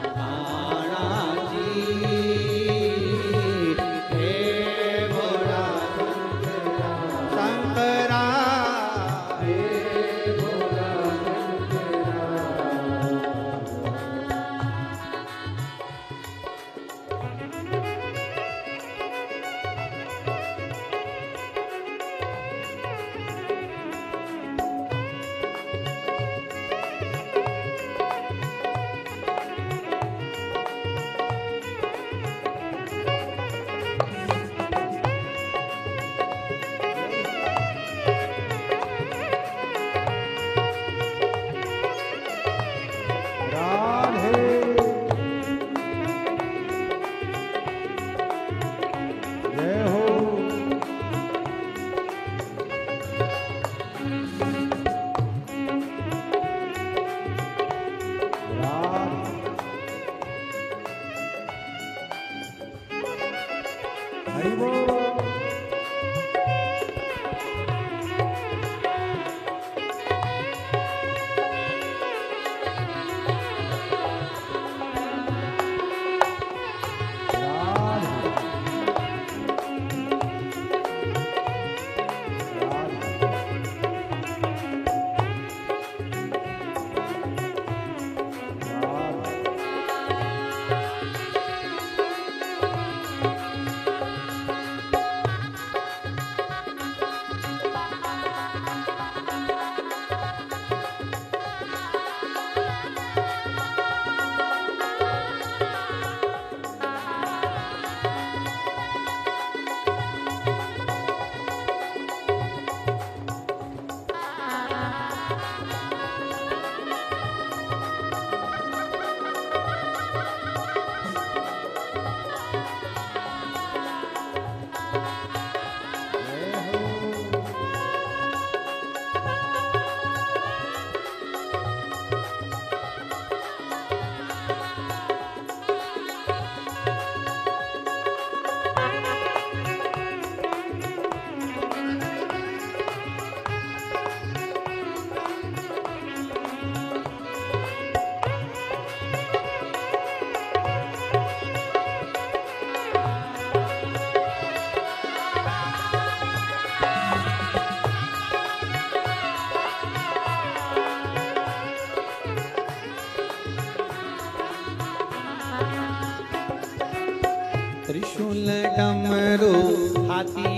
शंकरा, हे त्रिशूल डमरू हाथी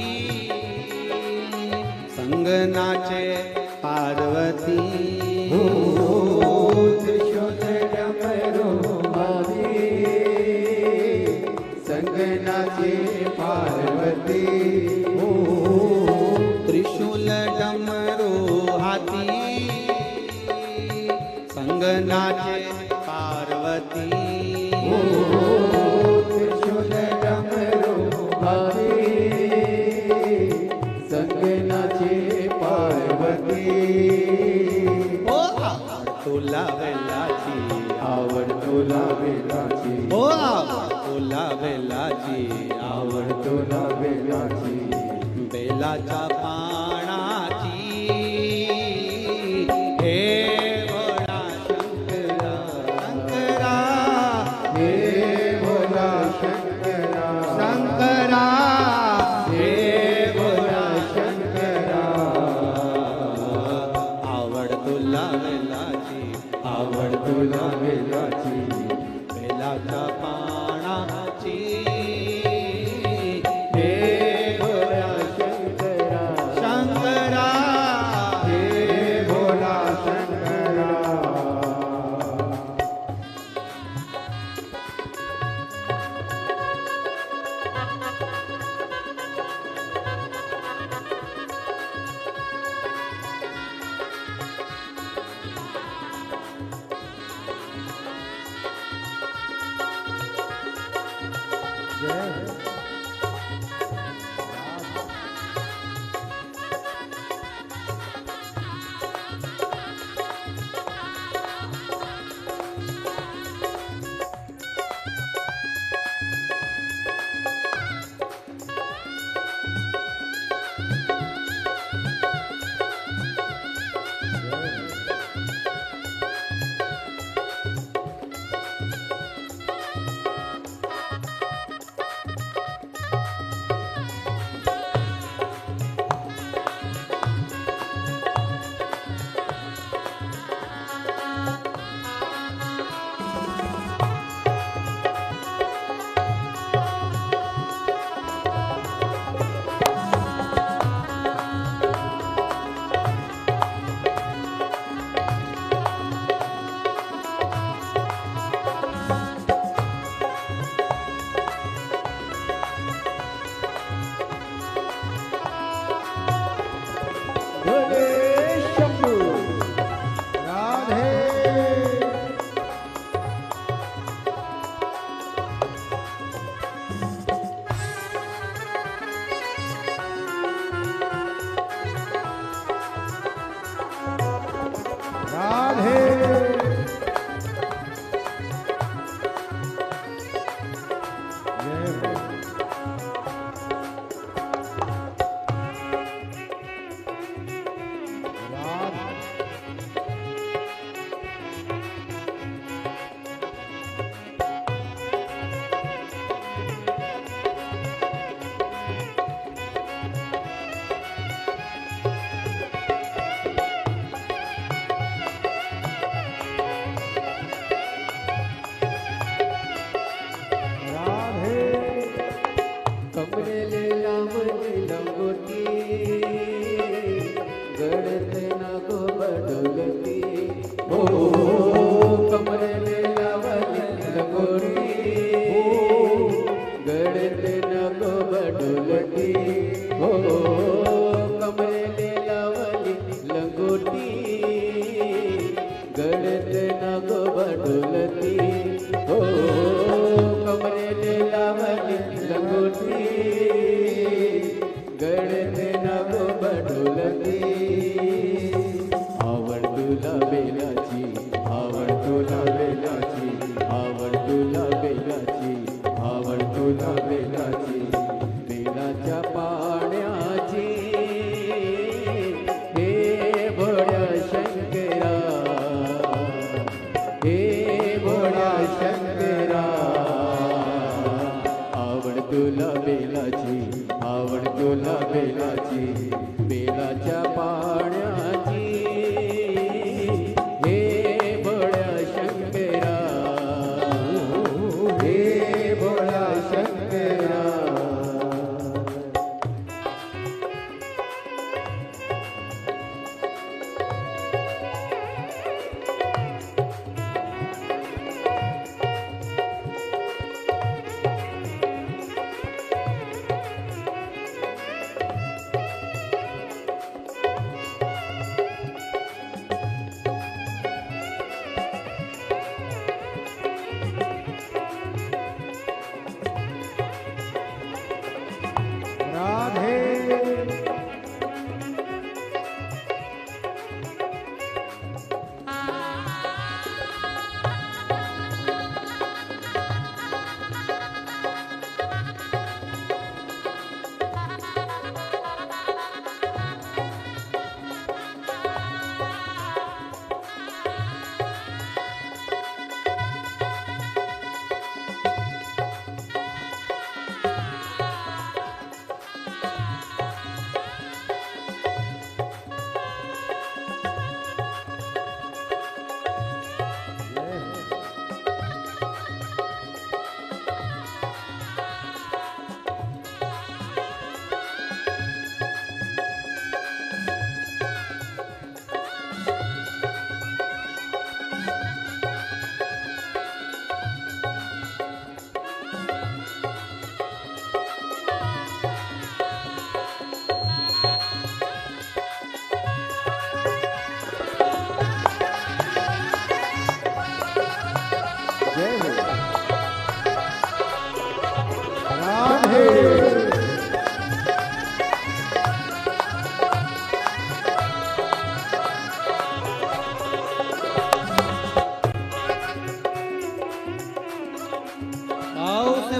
संग नाचे पार्वती हो त्रिशूल डमरू हाथी संग नाचे पार्वती हो त्रिशूल डमरू हाथी संग नाचे पार्वती हो त्रिशूल डमरू हाथी संग नाचे पार्वती ओ आवड तुला वेलाची आवड तुला वेलाची ओ आवड तुला वेलाची आवड तुला वेलाची बेलाच्या पानाची हे भोळा शंकरा शंकरा हे भोला शंकरा शंकरा हे भोला शंकरा आवड तुला वेलाची आवड तुला वेलाची बेलाच्या पानाची हे भोला शंकरा शंकरा हे भोला शंकरा भोले शंभू राधे राधे जय हो राधे राधे कमरेले लावणी लंगोटी गडत नको बडोलती हो कमरेले लावणी लंगोटी गडत नको बडोलती हो कमरेले लावणी लंगोटी गडत नको बडोलती हो कमरेले लावणी लंगोटी गडत नको बडोलती आवड तुला बेलाची आवड तुला बेलाची आवड तुला बेलाची आवड तुला बेलाची बेलाच्या पाण्याची हे भोळ्या शंकरा हे भोळा शंकरा आवड तुला बेलाची आवड तुला बेलाची बेलाच्या पाण्याची हे भोळ्या शंकरा हे भोळा शंकरा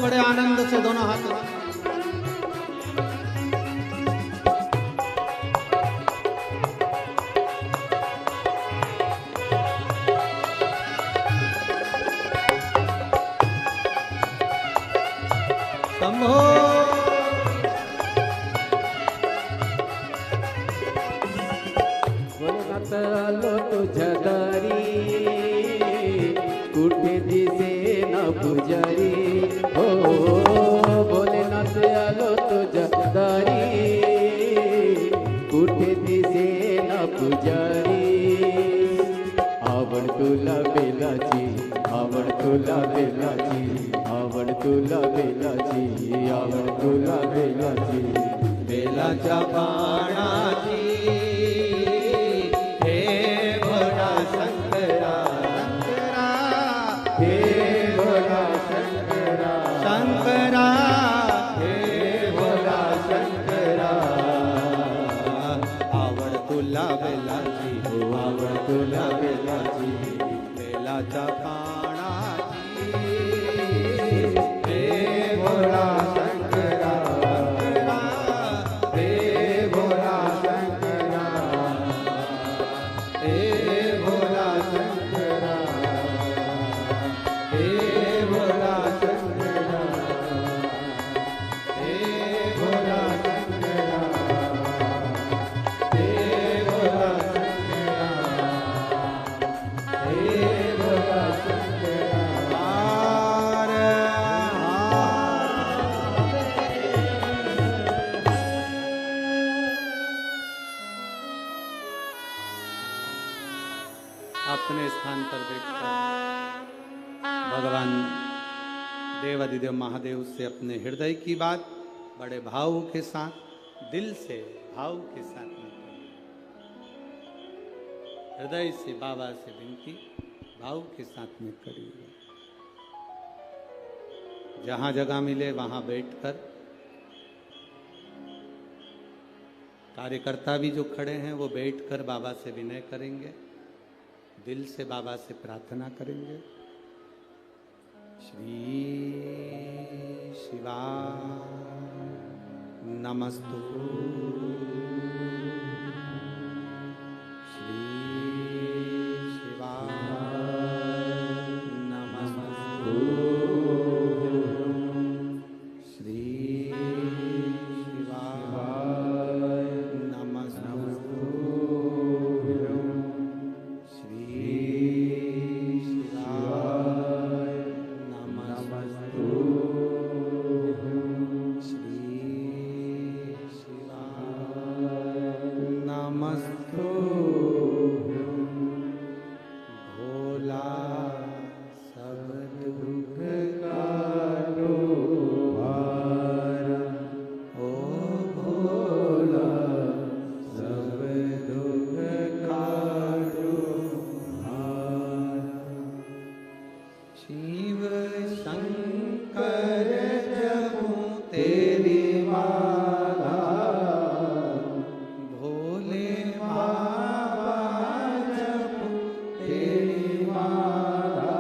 बड़े आनंद से दोनों हाथ शंभो भोलेनाथ आलो तुझ्या दारी कुठे दिसे ना पुजारी हो भोलेनाथ आलो तुझ्या दारी कुठे दिसे ना पुजारी आवड तुला बेलाची आवड तुला बेलाची आवड तुला बेलाची आवड तुला बेलाची बेलाच्या पानाची हे भोळा शंकरा हे भोला शंकरा शंकरा हे भोला शंकरा आवड तुला बेलाची आवड तुला बेलाची बेलाच्या पानाची हे भोला शंकरा हे भोला शंकरा हे भोला शंकरा हे भोला शंकरा हे भोला शंकरा हे भोला शंकरा हे भोला शंकरा अपने स्थान पर बैठकर भगवान देवाधिदेव महादेव से अपने हृदय की बात बड़े भाव के साथ दिल से भाव के साथ में करिए। हृदय से बाबा से विनती भाव के साथ में करिए। जहां जगह मिले वहां बैठकर कार्यकर्ता भी जो खड़े हैं वो बैठकर बाबा से विनय करेंगे, दिल से बाबा से प्रार्थना करेंगे। श्री शिवा नमस्तु श्री शिवा नमस्तु श्री शिवा नमस्तु श्री शिवा नमस्तु श्री शिवा नमस्तु भोला सब दुख काटो भार ओ भोला सब दुख काटो भार शिव शंकर जपूं तेरी माला भोले बाबा जपूं तेरी माला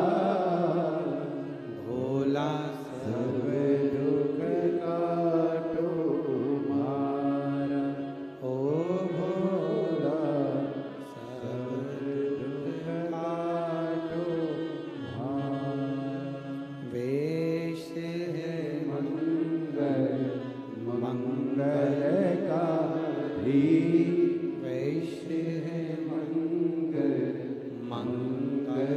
भोला सब दुख काटो मारा ओ भोला सब दुख काटो वेश है मंगल मंगलकारी वेश है मंगल मंगलकारी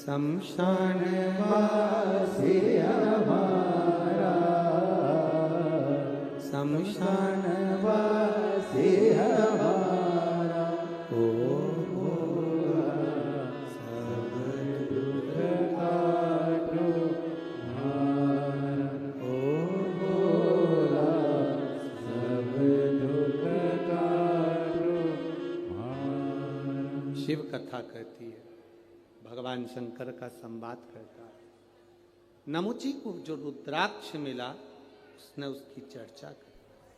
शमशान वासी हमारा शमशान वासी हमारा ओ भोला सब दुख काटो भार ओ भोला सब दुख काटो भार। शिव कथा कहती है, भगवान शंकर का संवाद करता है। नमुची को जो रुद्राक्ष मिला उसने उसकी चर्चा की।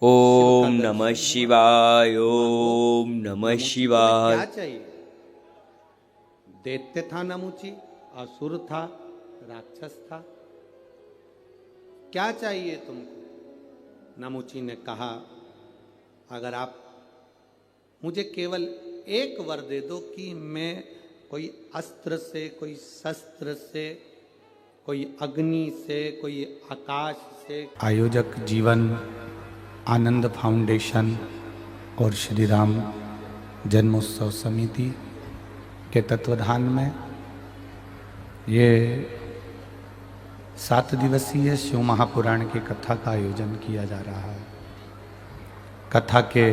ओम नमः शिवाय ओम नमः शिवाय। क्या चाहिए? दैत्य था नमुची, असुर था, राक्षस था, क्या चाहिए तुमको? नमुची ने कहा, अगर आप मुझे केवल एक वर दे दो कि मैं कोई अस्त्र से, कोई शस्त्र से, कोई अग्नि से, कोई आकाश से। आयोजक जीवन आनंद फाउंडेशन और श्री राम जन्मोत्सव समिति के तत्वाधान में ये 7 दिवसीय शिव महापुराण की कथा का आयोजन किया जा रहा है। कथा के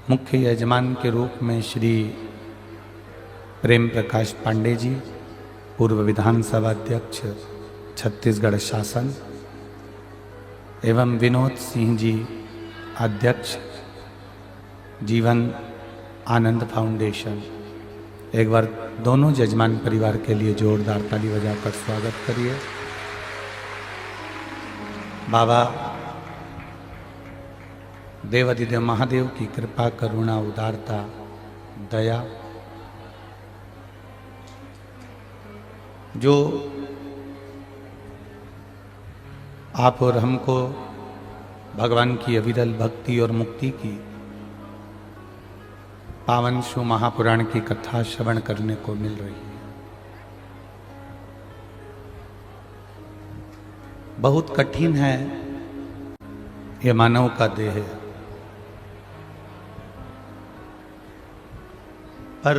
मुख्य यजमान के रूप में श्री प्रेम प्रकाश पांडे जी, पूर्व विधानसभा अध्यक्ष छत्तीसगढ़ शासन, एवं विनोद सिंह जी, अध्यक्ष जीवन आनंद फाउंडेशन। एक बार दोनों यजमान परिवार के लिए जोरदार ताली बजाकर स्वागत करिए। बाबा देवादिदेव महादेव की कृपा, करुणा, उदारता, दया जो आप और हमको भगवान की अविरल भक्ति और मुक्ति की पावन शिव महापुराण की कथा श्रवण करने को मिल रही है। बहुत कठिन है ये मानव का देह, पर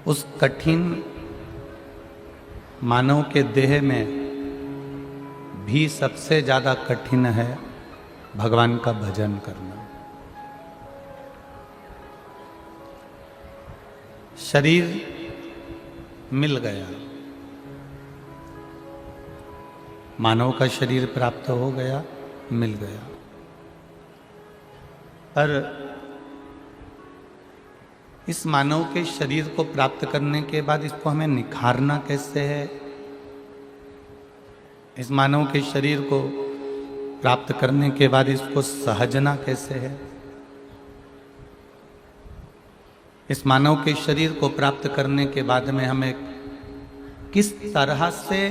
उस कठिन मानव के देह में भी सबसे ज्यादा कठिन है भगवान का भजन करना। शरीर मिल गया, मानव का शरीर प्राप्त हो गया, मिल गया, पर इस मानव के शरीर को प्राप्त करने के बाद इसको हमें निखारना कैसे है? इस मानव के शरीर को प्राप्त करने के बाद इसको सहजना कैसे है? इस मानव के शरीर को प्राप्त करने के बाद में हमें किस तरह से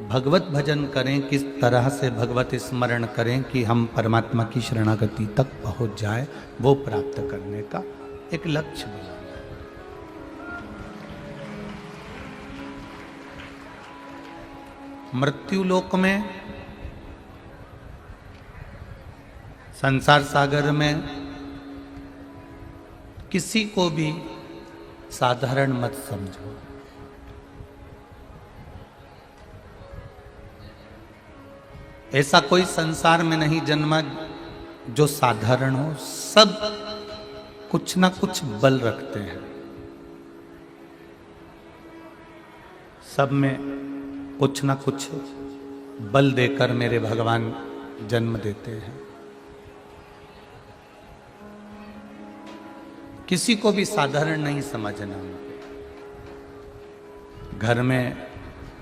भगवत भजन करें, किस तरह से भगवत स्मरण करें कि हम परमात्मा की शरणागति तक पहुंच जाए, वो प्राप्त करने का एक लक्ष्य बनाना है। मृत्यु लोक में, संसार सागर में किसी को भी साधारण मत समझो। ऐसा कोई संसार में नहीं जन्मा जो साधारण हो। सब कुछ ना कुछ बल रखते हैं, सब में कुछ ना कुछ बल देकर मेरे भगवान जन्म देते हैं। किसी को भी साधारण नहीं समझना। घर में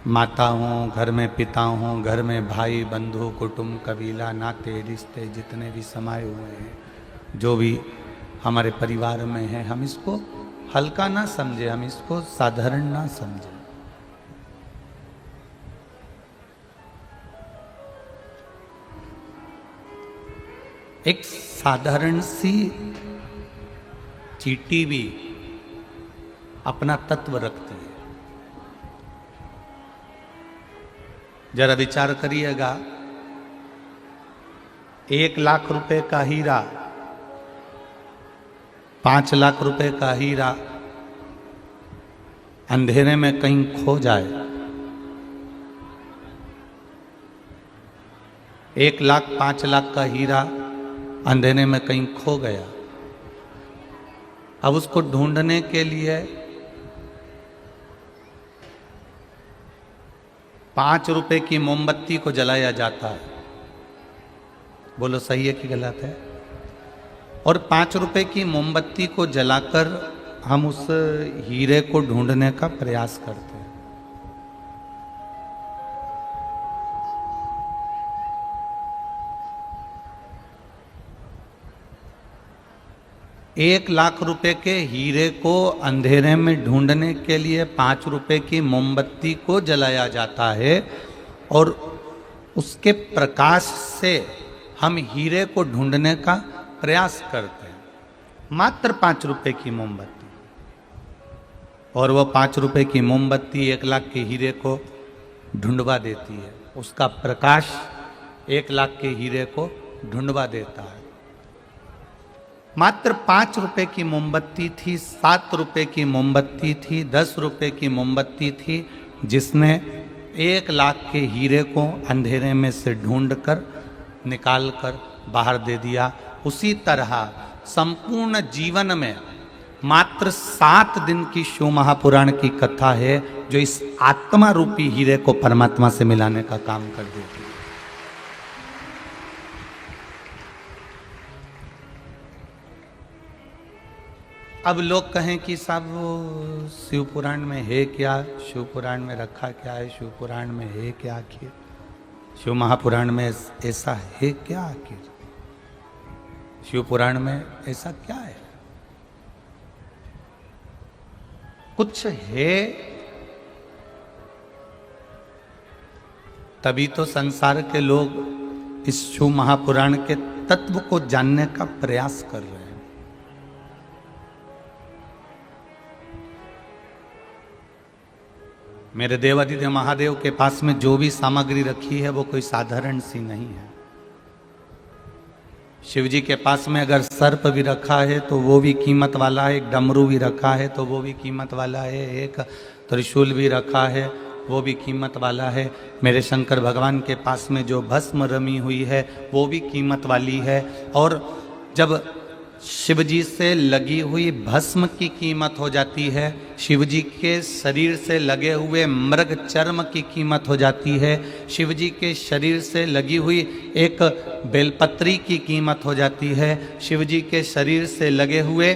माता हों, घर में पिता हों, घर में भाई बंधु कुटुंब कबीला नाते रिश्ते जितने भी समाये हुए हैं, जो भी हमारे परिवार में है, हम इसको हल्का ना समझे, हम इसको साधारण ना समझे। एक साधारण सी चींटी भी अपना तत्व रखती है। जरा विचार करिएगा, 1 लाख रुपए का हीरा, 5 लाख रुपए का हीरा अंधेरे में कहीं खो जाए, 1 लाख 5 लाख का हीरा अंधेरे में कहीं खो गया। अब उसको ढूंढने के लिए 5 रुपए की मोमबत्ती को जलाया जाता है। बोलो सही है कि गलत है? और 5 रुपए की मोमबत्ती को जलाकर हम उस हीरे को ढूंढने का प्रयास करते हैं। 1,00,000 रुपए के हीरे को अंधेरे में ढूंढने के लिए 5 रुपए की मोमबत्ती को जलाया जाता है और उसके प्रकाश से हम हीरे को ढूंढने का प्रयास करते हैं। मात्र 5 रुपए की मोमबत्ती, और वो 5 रुपए की मोमबत्ती 1,00,000 के हीरे को ढूंढवा देती है। उसका प्रकाश 1,00,000 के हीरे को ढूंढवा देता है। मात्र 5 रुपए की मोमबत्ती थी, 7 रुपए की मोमबत्ती थी, 10 रुपए की मोमबत्ती थी, जिसने 1,00,000 के हीरे को अंधेरे में से ढूंढकर निकाल कर बाहर दे दिया। उसी तरह संपूर्ण जीवन में मात्र 7 दिन की शिव महापुराण की कथा है जो इस आत्मा रूपी हीरे को परमात्मा से मिलाने का काम कर देती है। अब लोग कहें कि साहब वो शिव पुराण में है क्या, शिव पुराण में रखा क्या है, शिव पुराण में है क्या आखिर, शिव महापुराण में ऐसा है क्या आखिर, शिव पुराण में ऐसा क्या है? कुछ है तभी तो संसार के लोग इस शिव महापुराण के तत्व को जानने का प्रयास कर रहे हैं। मेरे देवादिदेव महादेव के पास में जो भी सामग्री रखी है वो कोई साधारण सी नहीं है। शिव जी के पास में अगर सर्प भी रखा है तो वो भी कीमत वाला है, एक डमरू भी रखा है तो वो भी कीमत वाला है, एक त्रिशूल भी रखा है वो भी कीमत वाला है। मेरे शंकर भगवान के पास में जो भस्म रमी हुई है वो भी कीमत वाली है। और जब शिव जी से लगी हुई भस्म की कीमत हो जाती है, शिव जी के शरीर से लगे हुए मृग चर्म की कीमत हो जाती है, शिव जी के शरीर से लगी हुई एक बेलपत्री की कीमत हो जाती है, शिव जी के शरीर से लगे हुए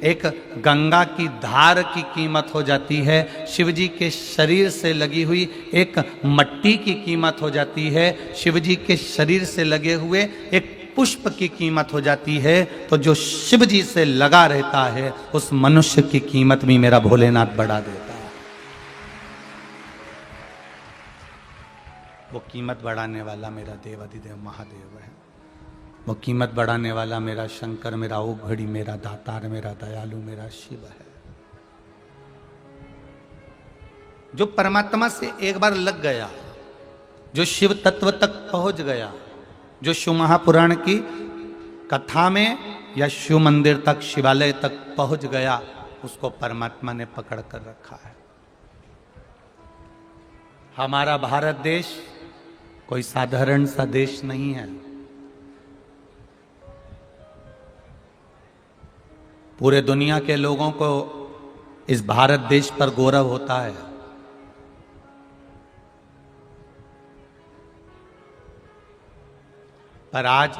एक गंगा की धार की कीमत हो जाती है, शिव जी के शरीर से लगी हुई एक मट्टी की कीमत हो जाती है, शिव जी के शरीर से लगे हुए एक पुष्प की कीमत हो जाती है। तो जो शिव जी से लगा रहता है उस मनुष्य की कीमत भी मेरा भोलेनाथ बढ़ा देता है। वो कीमत बढ़ाने वाला मेरा देवादिदेव महादेव है, वो कीमत बढ़ाने वाला मेरा शंकर, मेरा ओघड़ी, मेरा दातार, मेरा दयालु, मेरा शिव है। जो परमात्मा से एक बार लग गया, जो शिव तत्व तक पहुंच गया, जो शिव महापुराण की कथा में या शिव मंदिर तक, शिवालय तक पहुंच गया, उसको परमात्मा ने पकड़ कर रखा है। हमारा भारत देश कोई साधारण सा देश नहीं है। पूरे दुनिया के लोगों को इस भारत देश पर गौरव होता है। पर आज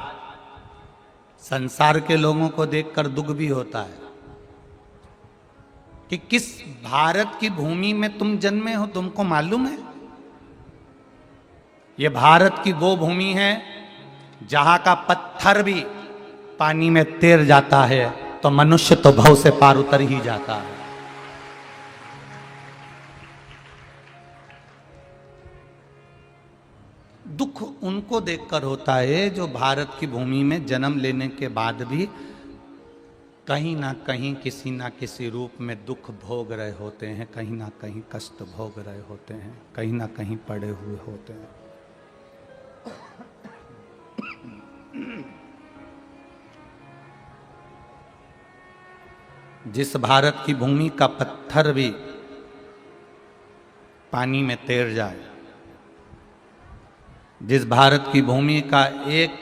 संसार के लोगों को देखकर दुख भी होता है कि किस भारत की भूमि में तुम जन्मे हो, तुमको मालूम है? ये भारत की वो भूमि है जहां का पत्थर भी पानी में तैर जाता है तो मनुष्य तो भव से पार उतर ही जाता है। दुख उनको देखकर होता है जो भारत की भूमि में जन्म लेने के बाद भी कहीं ना कहीं किसी ना किसी रूप में दुख भोग रहे होते हैं, कहीं ना कहीं कष्ट भोग रहे होते हैं, कहीं ना कहीं पड़े हुए होते हैं। जिस भारत की भूमि का पत्थर भी पानी में तैर जाए, जिस भारत की भूमि का एक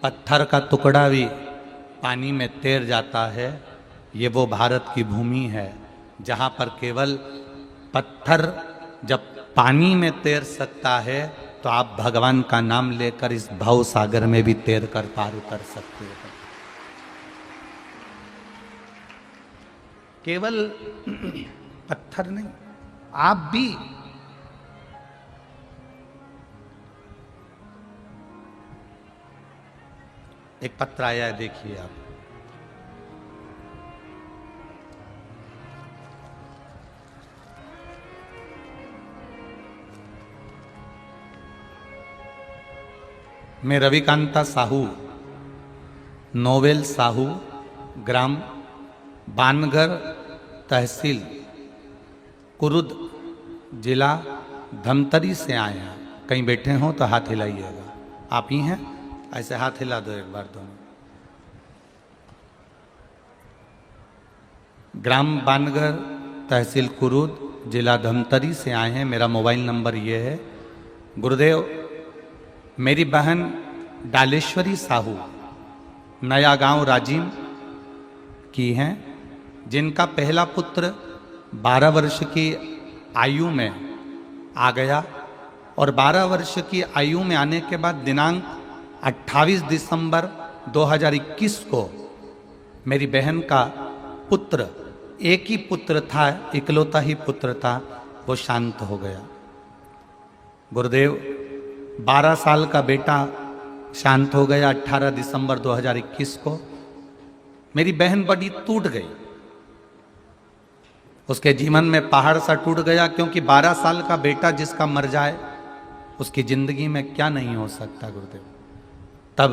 पत्थर का टुकड़ा भी पानी में तैर जाता है, ये वो भारत की भूमि है जहाँ पर केवल पत्थर जब पानी में तैर सकता है तो आप भगवान का नाम लेकर इस भव सागर में भी तैर कर पार उतर सकते हैं। केवल पत्थर नहीं, आप भी एक पत्र आया है, देखिए आप। मैं रविकांता साहू, नोवेल साहू, ग्राम बानगर, तहसील कुरुद, जिला धमतरी से आए हैं। कहीं बैठे हों तो हाथ हिलाइएगा। आप ही हैं? ऐसे हाथ हिला दो एक बार दोनों। ग्राम बानगर, तहसील कुरुद, जिला धमतरी से आए हैं। मेरा मोबाइल नंबर ये है। गुरुदेव, मेरी बहन डालेश्वरी साहू नया गांव राजीव की हैं, जिनका पहला पुत्र 12 वर्ष की आयु में आ गया और 12 वर्ष की आयु में आने के बाद दिनांक 28 दिसंबर 2021 को मेरी बहन का पुत्र, एक ही पुत्र था, इकलौता ही पुत्र था, वो शांत हो गया। गुरुदेव, 12 साल का बेटा शांत हो गया 18 दिसंबर 2021 को। मेरी बहन बड़ी टूट गई, उसके जीवन में पहाड़ सा टूट गया, क्योंकि 12 साल का बेटा जिसका मर जाए उसकी जिंदगी में क्या नहीं हो सकता। गुरुदेव, तब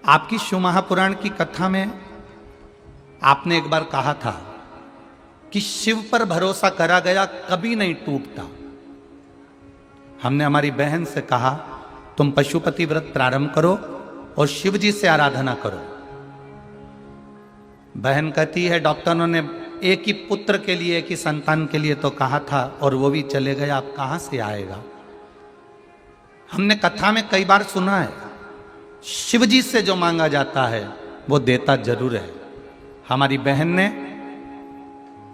आपकी शिव महापुराण की कथा में आपने एक बार कहा था कि शिव पर भरोसा करा गया कभी नहीं टूटता। हमने हमारी बहन से कहा तुम पशुपति व्रत प्रारंभ करो और शिव जी से आराधना करो। बहन कहती है डॉक्टरों ने एक ही पुत्र के लिए, एक ही संतान के लिए तो कहा था और वो भी चले गए, आप कहां से आएगा। हमने कथा में कई बार सुना है शिव जी से जो मांगा जाता है वो देता जरूर है। हमारी बहन ने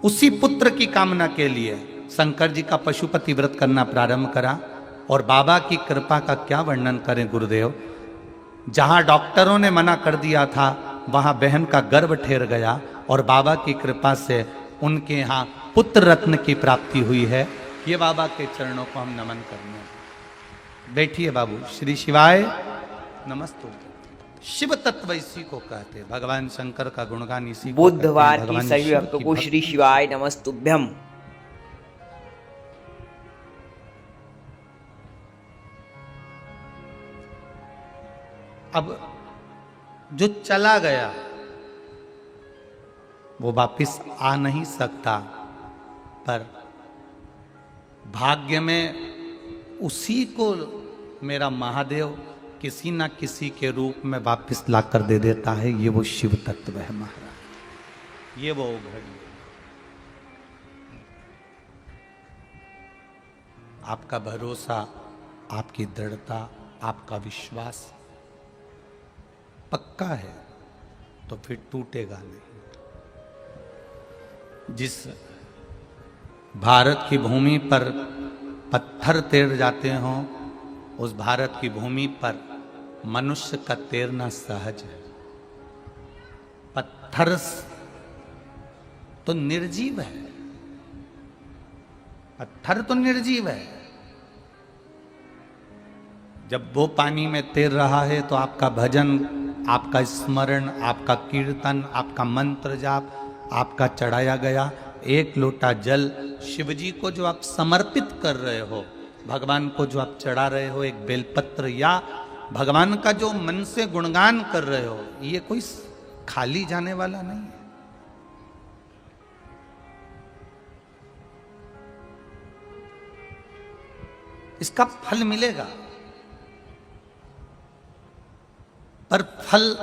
उसी पुत्र की कामना के लिए शंकर जी का पशुपति व्रत करना प्रारंभ करा और बाबा की कृपा का क्या वर्णन करें गुरुदेव। जहां डॉक्टरों ने मना कर दिया था वहां बहन का गर्भ ठहर गया और बाबा की कृपा से उनके यहाँ पुत्र रत्न की प्राप्ति हुई है। ये बाबा के चरणों को हम नमन करने। बैठिए बाबू। श्री शिवाय नमस्तु। शिव तत्व इसी को कहते हैं, भगवान शंकर का गुणगान इसी को बुधवार कहते की हैं, सभी शिव भक्तों की को भक्ति। श्री शिवाय नमस्तुभ्यम। अब जो चला गया वो वापिस आ नहीं सकता, पर भाग्य में उसी को मेरा महादेव किसी ना किसी के रूप में वापिस ला कर दे देता है। ये वो शिव तत्व है महाराज, ये वो घड़ी है। आपका भरोसा, आपकी दृढ़ता, आपका विश्वास पक्का है तो फिर टूटेगा नहीं। जिस भारत की भूमि पर पत्थर तैर जाते हों, उस भारत की भूमि पर मनुष्य का तैरना सहज है। पत्थर तो निर्जीव है, पत्थर तो निर्जीव है। जब वो पानी में तैर रहा है तो आपका भजन, आपका स्मरण, आपका कीर्तन, आपका मंत्र जाप, आपका चढ़ाया गया एक लोटा जल शिवजी को जो आप समर्पित कर रहे हो, भगवान को जो आप चढ़ा रहे हो, एक बेलपत्र या भगवान का जो मन से गुणगान कर रहे हो, ये कोई खाली जाने वाला नहीं है। इसका फल मिलेगा, पर फल